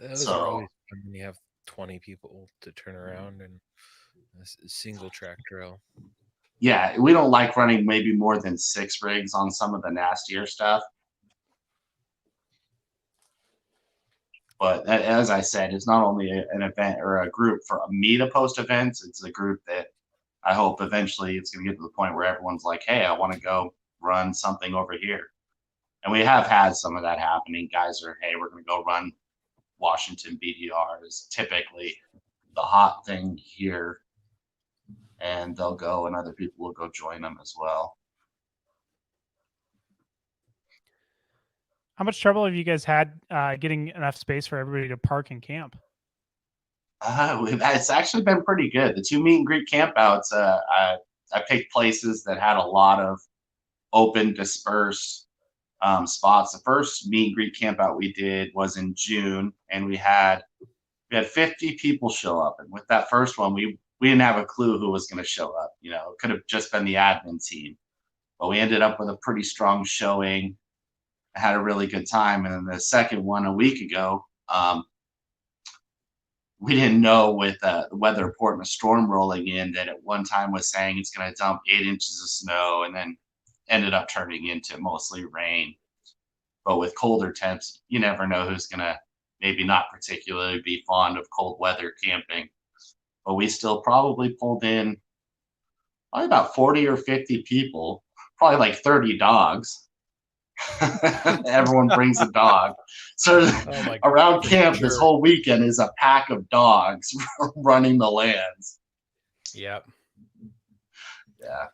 Those are always fun when you have 20 people to turn around and a single track trail. Yeah, we don't like running maybe more than 6 rigs on some of the nastier stuff. But as I said, it's not only an event or a group for me to post events. It's a group that I hope eventually it's going to get to the point where everyone's like, hey, I want to go run something over here. And we have had some of that happening. Guys are, hey, we're going to go run Washington BDR is typically the hot thing here. And they'll go and other people will go join them as well. How much trouble have you guys had getting enough space for everybody to park and camp? It's actually been pretty good. The 2 meet and greet campouts, I picked places that had a lot of open, dispersed spots. The first meet and greet campout we did was in June, and we had 50 people show up. And with that first one, we didn't have a clue who was going to show up. It could have just been the admin team, but we ended up with a pretty strong showing. I had a really good time. And then the second one a week ago, we didn't know with the weather report and a storm rolling in that at one time was saying it's going to dump 8 inches of snow and then ended up turning into mostly rain. But with colder temps, you never know who's going to maybe not particularly be fond of cold weather camping. But we still probably pulled in probably about 40 or 50 people, probably like 30 dogs. Everyone brings a dog. So around camp this whole weekend is a pack of dogs running the lands. Yep. Yeah.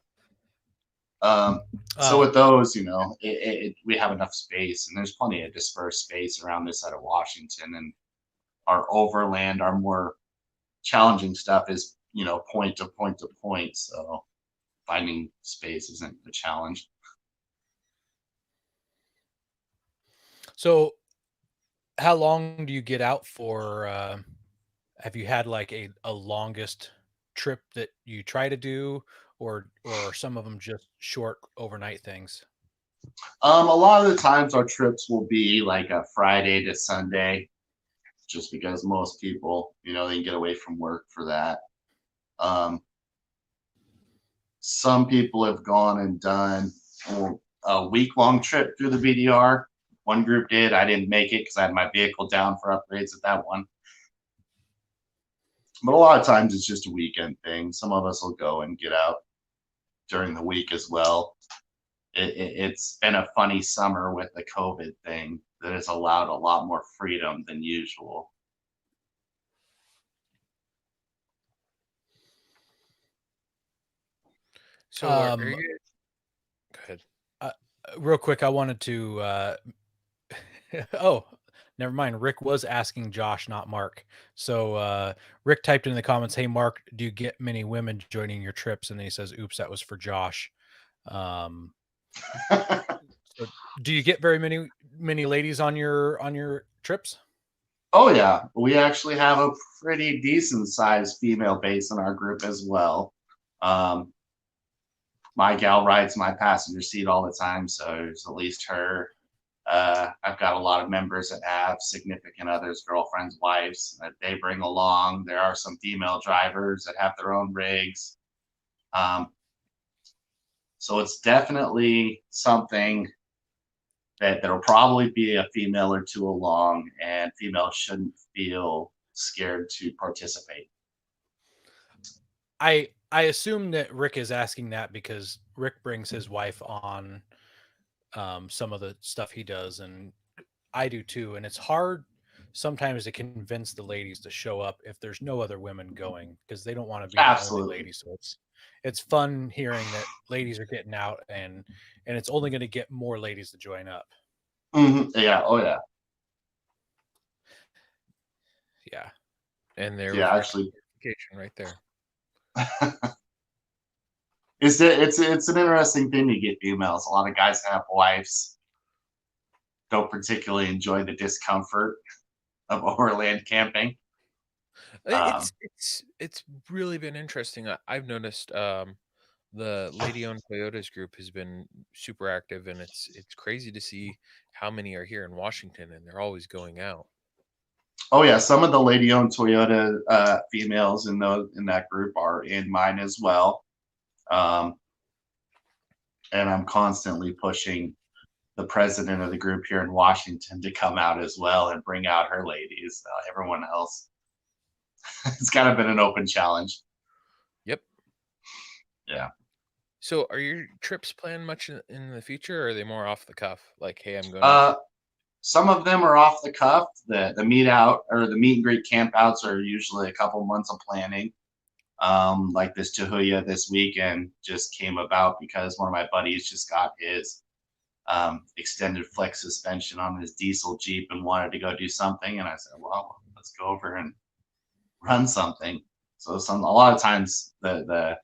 So with those, we have enough space, and there's plenty of dispersed space around this side of Washington. And our overland, our more challenging stuff is, point to point to point. So finding space isn't a challenge. So how long do you get out for? Have you had like a longest trip that you try to do, or some of them just short overnight things? A lot of the times our trips will be like a Friday to Sunday, just because most people, they can get away from work for that. Some people have gone and done a week-long trip through the BDR. One group did. I didn't make it because I had my vehicle down for upgrades at that one. But a lot of times it's just a weekend thing. Some of us will go and get out during the week as well. It's been a funny summer with the COVID thing that has allowed a lot more freedom than usual. So are you... Go ahead. Real quick, I wanted to oh, never mind. Rick was asking Josh, not Mark. So Rick typed in the comments, "Hey Mark, do you get many women joining your trips?" And then he says, "Oops, that was for Josh." So do you get very many ladies on your trips? Oh yeah, we actually have a pretty decent sized female base in our group as well. My gal rides my passenger seat all the time, so there's at least her. I've got a lot of members that have significant others, girlfriends, wives that they bring along. There are some female drivers that have their own rigs. So it's definitely something that there'll probably be a female or two along, and females shouldn't feel scared to participate. I assume that Rick is asking that because Rick brings his wife on some of the stuff he does, and I do too. And it's hard sometimes to convince the ladies to show up if there's no other women going, because they don't want to be the only ladies. So it's fun hearing that ladies are getting out, and it's only going to get more ladies to join up. Mm-hmm. Yeah. Oh yeah. Yeah. And there was actually right there. It's an interesting thing to get females. A lot of guys have wives. don't particularly enjoy the discomfort of overland camping. It's really been interesting. I've noticed the lady-owned Toyotas group has been super active, and it's crazy to see how many are here in Washington, and they're always going out. Oh yeah, some of the lady-owned Toyota females in that group are in mine as well, and I'm constantly pushing the president of the group here in Washington to come out as well and bring out her ladies. Everyone else, it's kind of been an open challenge. Yep. Yeah. So, are your trips planned much in the future, or are they more off the cuff? Like, hey, I'm going. Some of them are off the cuff. The meet out or the meet and greet campouts are usually a couple months of planning. Like this Tahuya this weekend just came about because one of my buddies just got his extended flex suspension on his diesel Jeep and wanted to go do something. And I said, well, let's go over and run something. So a lot of times the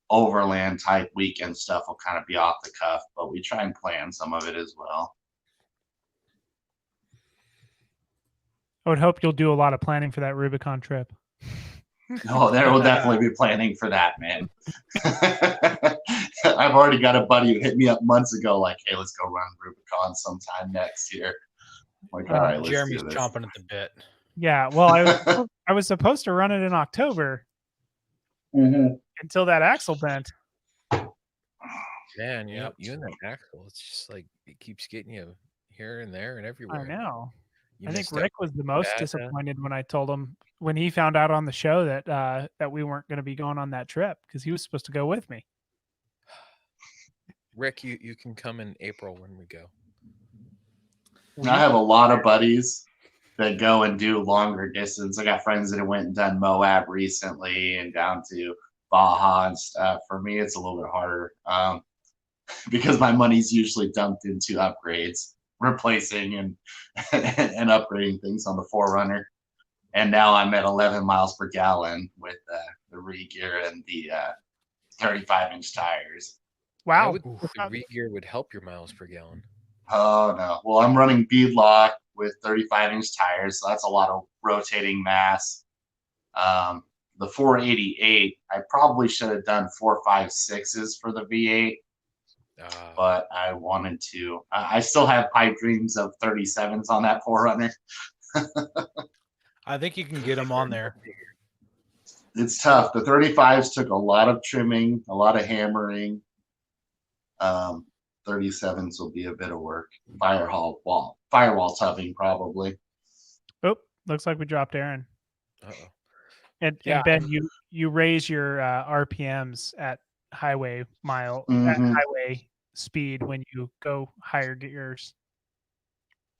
overland type weekend stuff will kind of be off the cuff, but we try and plan some of it as well. I would hope you'll do a lot of planning for that Rubicon trip. No, there will definitely be planning for that, man. I've already got a buddy who hit me up months ago, like, "Hey, let's go run Rubicon sometime next year." I'm like, all right, let's Jeremy's do this. chomping at the bit. Yeah, well, I was supposed to run it in October until that axle bent. Man, you and that axle, it's just like it keeps getting you here and there and everywhere. I know. You I think missed out Rick was the most Nevada. disappointed when I told him when he found out on the show that we weren't going to be going on that trip because he was supposed to go with me. Rick, you can come in April when we go. I have a lot of buddies that go and do longer distance. I got friends that have went and done Moab recently and down to Baja and stuff. For me, it's a little bit harder because my money's usually dumped into upgrades, replacing and upgrading things on the 4Runner. And now I'm at 11 miles per gallon with the re-gear and the 35-inch tires. Wow. The re-gear would help your miles per gallon. Oh, no. Well, I'm running beadlock with 35-inch tires, so that's a lot of rotating mass. The 488, I probably should have done 4.56s for the V8, but I wanted to. I still have pipe dreams of 37s on that 4Runner. I think you can get them on there. It's tough. The 35s took a lot of trimming, a lot of hammering. 37s will be a bit of work. Firewall tubbing probably. Oh, looks like we dropped Aaron. Uh-oh. And Ben, you raise your RPMs at highway at highway speed when you go higher gears.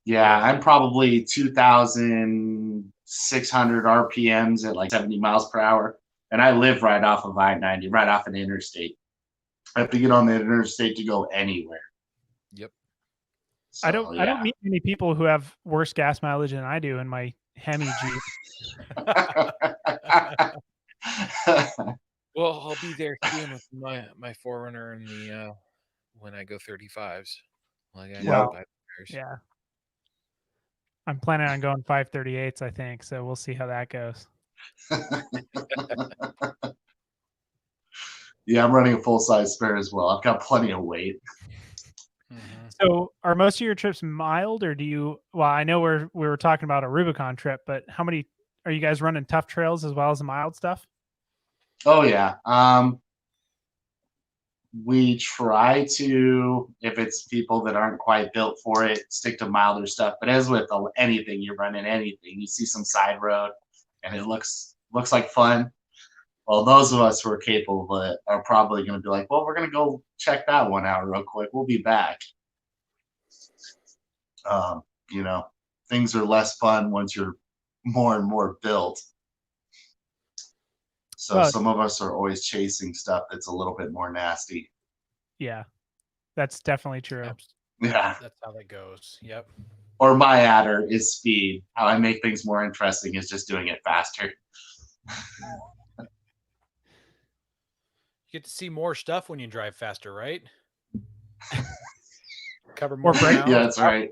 Yeah, I'm probably 2,600 RPMs at like 70 miles per hour. And I live right off of I-90, right off an interstate. I have to get on the interstate to go anywhere. Yep. So, I don't meet many people who have worse gas mileage than I do in my Hemi Jeep. Well, I'll be there soon with my 4Runner and the when I go 35s. Yeah. I'm planning on going 538s, I think. So we'll see how that goes. Yeah, I'm running a full-size spare as well. I've got plenty of weight. So are most of your trips mild, or do you? Well, I know we were talking about a Rubicon trip, but how many are you guys running tough trails as well as the mild stuff? Oh yeah. We try to, if it's people that aren't quite built for it, stick to milder stuff. But as with anything, you're running anything, you see some side road and it looks like fun. Well, those of us who are capable of it are probably going to be like, well, we're going to go check that one out real quick. We'll be back. Things are less fun once you're more and more built. So some of us are always chasing stuff that's a little bit more nasty. Yeah, that's definitely true. Yeah. That's how that goes. Yep. Or my adder is speed. How I make things more interesting is just doing it faster. You get to see more stuff when you drive faster, right? cover more break- ground. Yeah, that's right.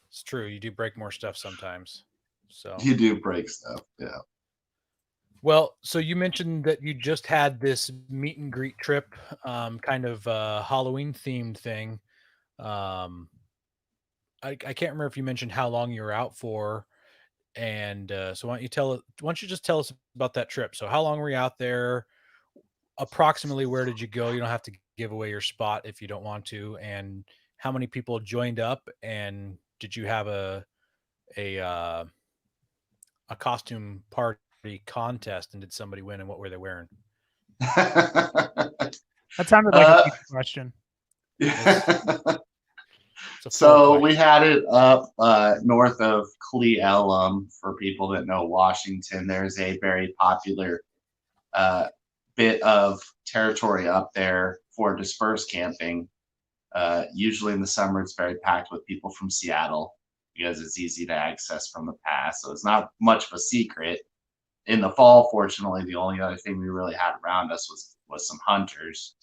It's true. You do break more stuff sometimes. So You do break stuff. Yeah. well, so you mentioned that you just had this meet and greet trip, kind of Halloween themed thing. I can't remember if you mentioned how long you were out for, and so why don't you just tell us about that trip? So how long were you out there? Approximately where did you go? You don't have to give away your spot if you don't want to. And how many people joined up? And did you have a costume party contest? And did somebody win? And what were they wearing? That sounded like a good question. So we had it up north of Cle Elum. For people that know Washington, there's a very popular bit of territory up there for dispersed camping. Usually in the summer, it's very packed with people from Seattle because it's easy to access from the pass. So it's not much of a secret. In the fall, fortunately, the only other thing we really had around us was some hunters.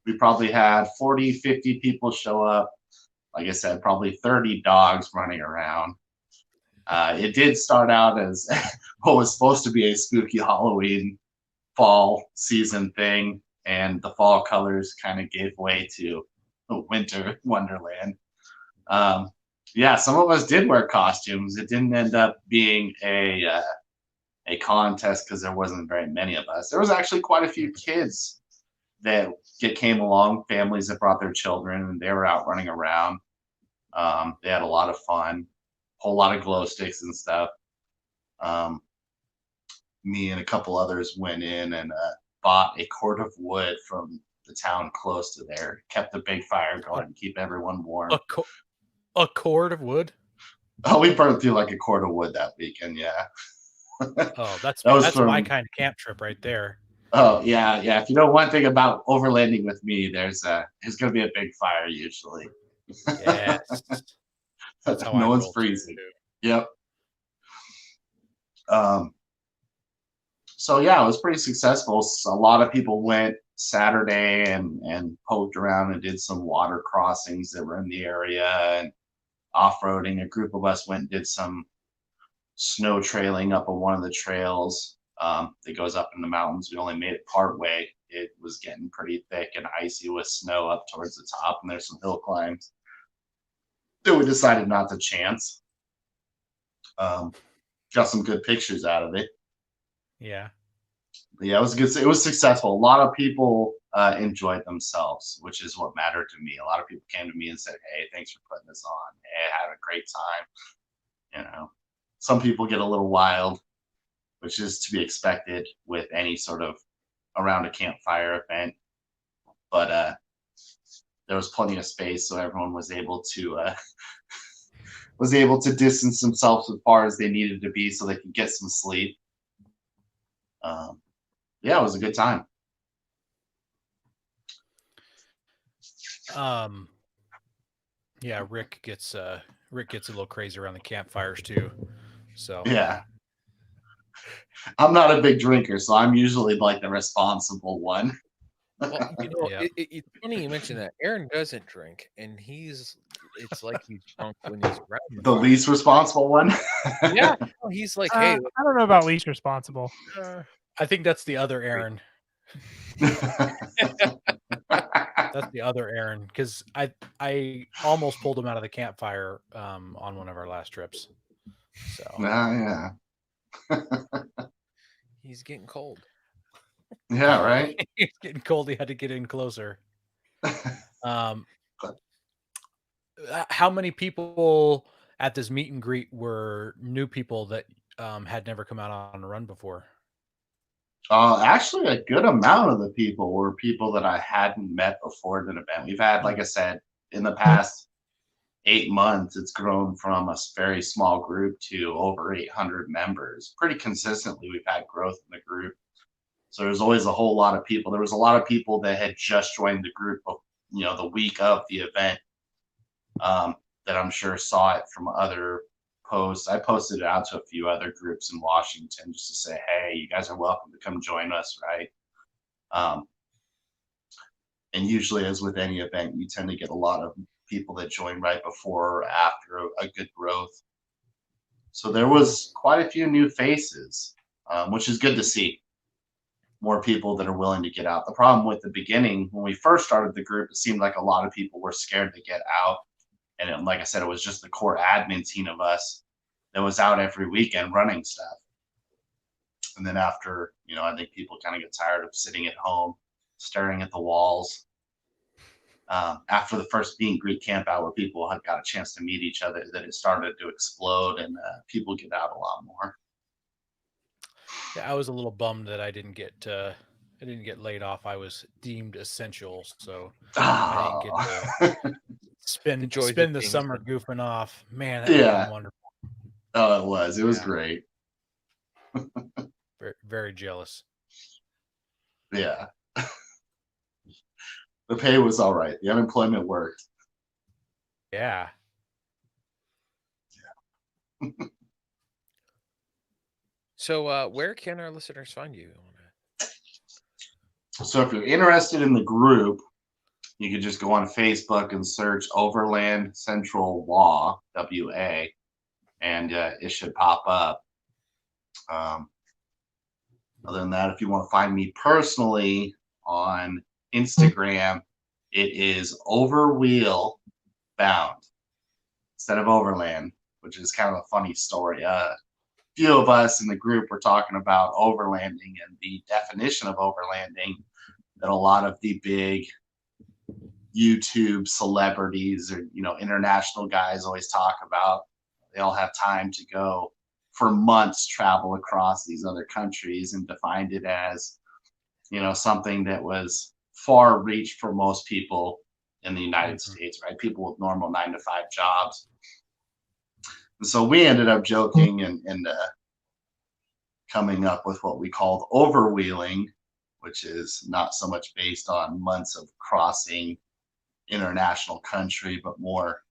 We probably had 40, 50 people show up. Like I said, probably 30 dogs running around. It did start out as what was supposed to be a spooky Halloween fall season thing, and the fall colors kind of gave way to a winter wonderland. Yeah, some of us did wear costumes. It didn't end up being a contest because there wasn't very many of us. There was actually quite a few kids that came along, families that brought their children, and they were out running around. They had a lot of fun, whole lot of glow sticks and stuff. Me and a couple others went in and bought a cord of wood from the town close to there, kept a big fire going to keep everyone warm. A cord of wood? Oh, we burned through like a cord of wood that weekend, yeah. Oh, that's from my kind of camp trip right there. Oh yeah. If you know one thing about overlanding with me, there's going to be a big fire usually. Yes, that's how no I one's roll freezing. too. Yep. So yeah, it was pretty successful. So a lot of people went Saturday and poked around and did some water crossings that were in the area and off-roading. A group of us went and did some snow trailing up on one of the trails that goes up in the mountains. We only made it part way. It was getting pretty thick and icy with snow up towards the top, and there's some hill climbs that we decided not to chance. Got some good pictures out of it. Yeah. But yeah, it was good. It was successful. A lot of people enjoyed themselves, which is what mattered to me. A lot of people came to me and said, "Hey, thanks for putting this on. Hey, I had a great time." You know, some people get a little wild, which is to be expected with any sort of around a campfire event. But there was plenty of space, so everyone was able to distance themselves as far as they needed to be, so they could get some sleep. Yeah, it was a good time. Yeah, Rick gets a little crazy around the campfires too. So Yeah. I'm not a big drinker, so I'm usually like the responsible one. Well, Yeah. it's funny you mentioned that. Aaron doesn't drink, and it's like he's drunk when he's around The least responsible one. Yeah, no, he's like, hey, I don't know about least responsible. I think that's the other Aaron. That's the other Aaron, because I almost pulled him out of the campfire on one of our last trips. So yeah. he's getting cold. Yeah, right. It's getting cold. He had to get in closer. How many people at this meet and greet were new people that had never come out on a run before? Actually, a good amount of the people were people that I hadn't met before the event. We've had, like I said, in the past 8 months, it's grown from a very small group to over 800 members. Pretty consistently, we've had growth in the group. So there's always a whole lot of people. There was a lot of people that had just joined the group, the week of the event, that I'm sure saw it from other posts. I posted it out to a few other groups in Washington just to say, hey, you guys are welcome to come join us, right? And usually, as with any event, you tend to get a lot of people that join right before or after a good growth. So there was quite a few new faces, which is good to see. More people that are willing to get out. The problem with the beginning, when we first started the group, it seemed like a lot of people were scared to get out. And like I said, it was just the core admin team of us that was out every weekend running stuff. And then after, I think people kind of get tired of sitting at home, staring at the walls. After the first meet and greet camp out where people had got a chance to meet each other, that it started to explode and people get out a lot more. Yeah, I was a little bummed that I didn't get laid off. I was deemed essential, so I didn't get to spend the summer goofing off. Man, that would have been wonderful. Oh, it was. It was great. Very, very jealous. Yeah. The pay was all right. The unemployment worked. Yeah. So where can our listeners find you? So if you're interested in the group, you could just go on Facebook and search Overland Central WA, W-A, and it should pop up. Other than that, if you want to find me personally on Instagram, it is Overwheel Bound instead of Overland, which is kind of a funny story. Few of us in the group were talking about overlanding and the definition of overlanding that a lot of the big YouTube celebrities or international guys always talk about. They all have time to go for months travel across these other countries and defined it as something that was far reach for most people in the United States, right? People with normal 9-to-5 jobs. And so we ended up joking and coming up with what we called overwheeling, which is not so much based on months of crossing international country, but more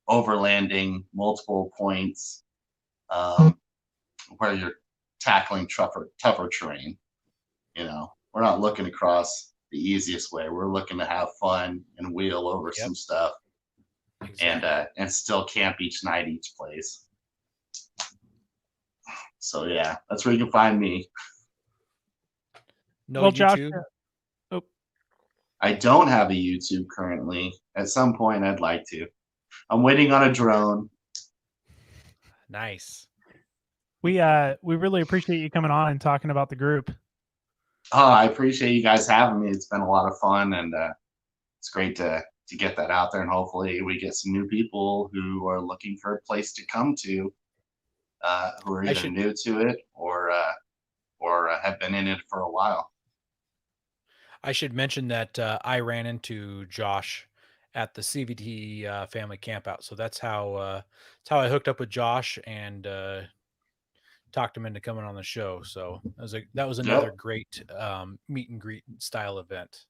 overlanding multiple points where you're tackling tougher terrain. We're not looking to cross the easiest way. We're looking to have fun and wheel over some stuff. Exactly. And still camp each night, each place. So yeah, that's where you can find me. No YouTube? Josh, I don't have a YouTube currently. At some point, I'd like to. I'm waiting on a drone. Nice. We really appreciate you coming on and talking about the group. Oh, I appreciate you guys having me. It's been a lot of fun, and it's great to get that out there. And hopefully, we get some new people who are looking for a place to come to, who are either new to it or have been in it for a while. I should mention that I ran into Josh at the CVT family campout, so that's how I hooked up with Josh and talked him into coming on the show. So that was another great meet and greet style event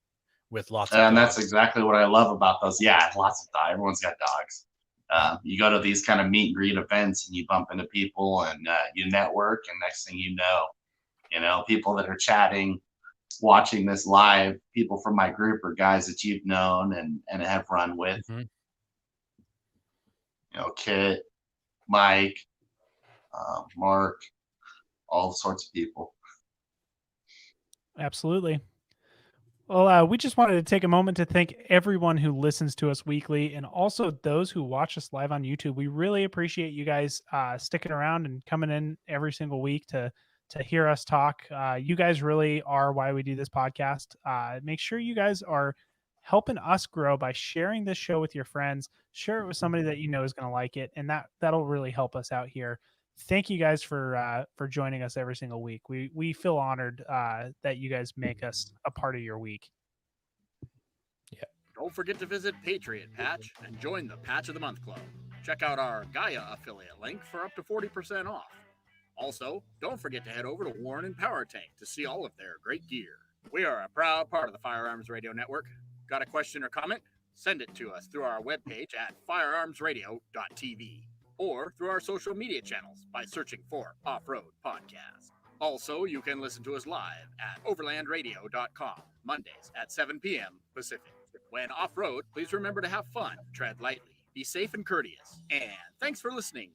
with lots of dogs. And that's exactly what I love about those. Yeah, lots of dogs. Everyone's got dogs. You go to these kind of meet and greet events and you bump into people and you network, and next thing you know, people that are chatting, watching this live, people from my group are guys that you've known and have run with. Kit, Mike, Mark, all sorts of people. Absolutely. Well, we just wanted to take a moment to thank everyone who listens to us weekly and also those who watch us live on YouTube. We really appreciate you guys sticking around and coming in every single week to hear us talk. You guys really are why we do this podcast. Make sure you guys are helping us grow by sharing this show with your friends. Share it with somebody that you know is going to like it, and that'll really help us out here. Thank you guys for joining us every single week. We feel honored that you guys make us a part of your week. Yeah. Don't forget to visit Patriot Patch and join the Patch of the Month Club. Check out our Gaia affiliate link for up to 40% off. Also, don't forget to head over to Warren and Power Tank to see all of their great gear. We are a proud part of the Firearms Radio Network. Got a question or comment? Send it to us through our webpage at firearmsradio.tv or through our social media channels by searching for Off-Road Podcast. Also, you can listen to us live at overlandradio.com, Mondays at 7 p.m. Pacific. When off-road, please remember to have fun, tread lightly, be safe and courteous, and thanks for listening.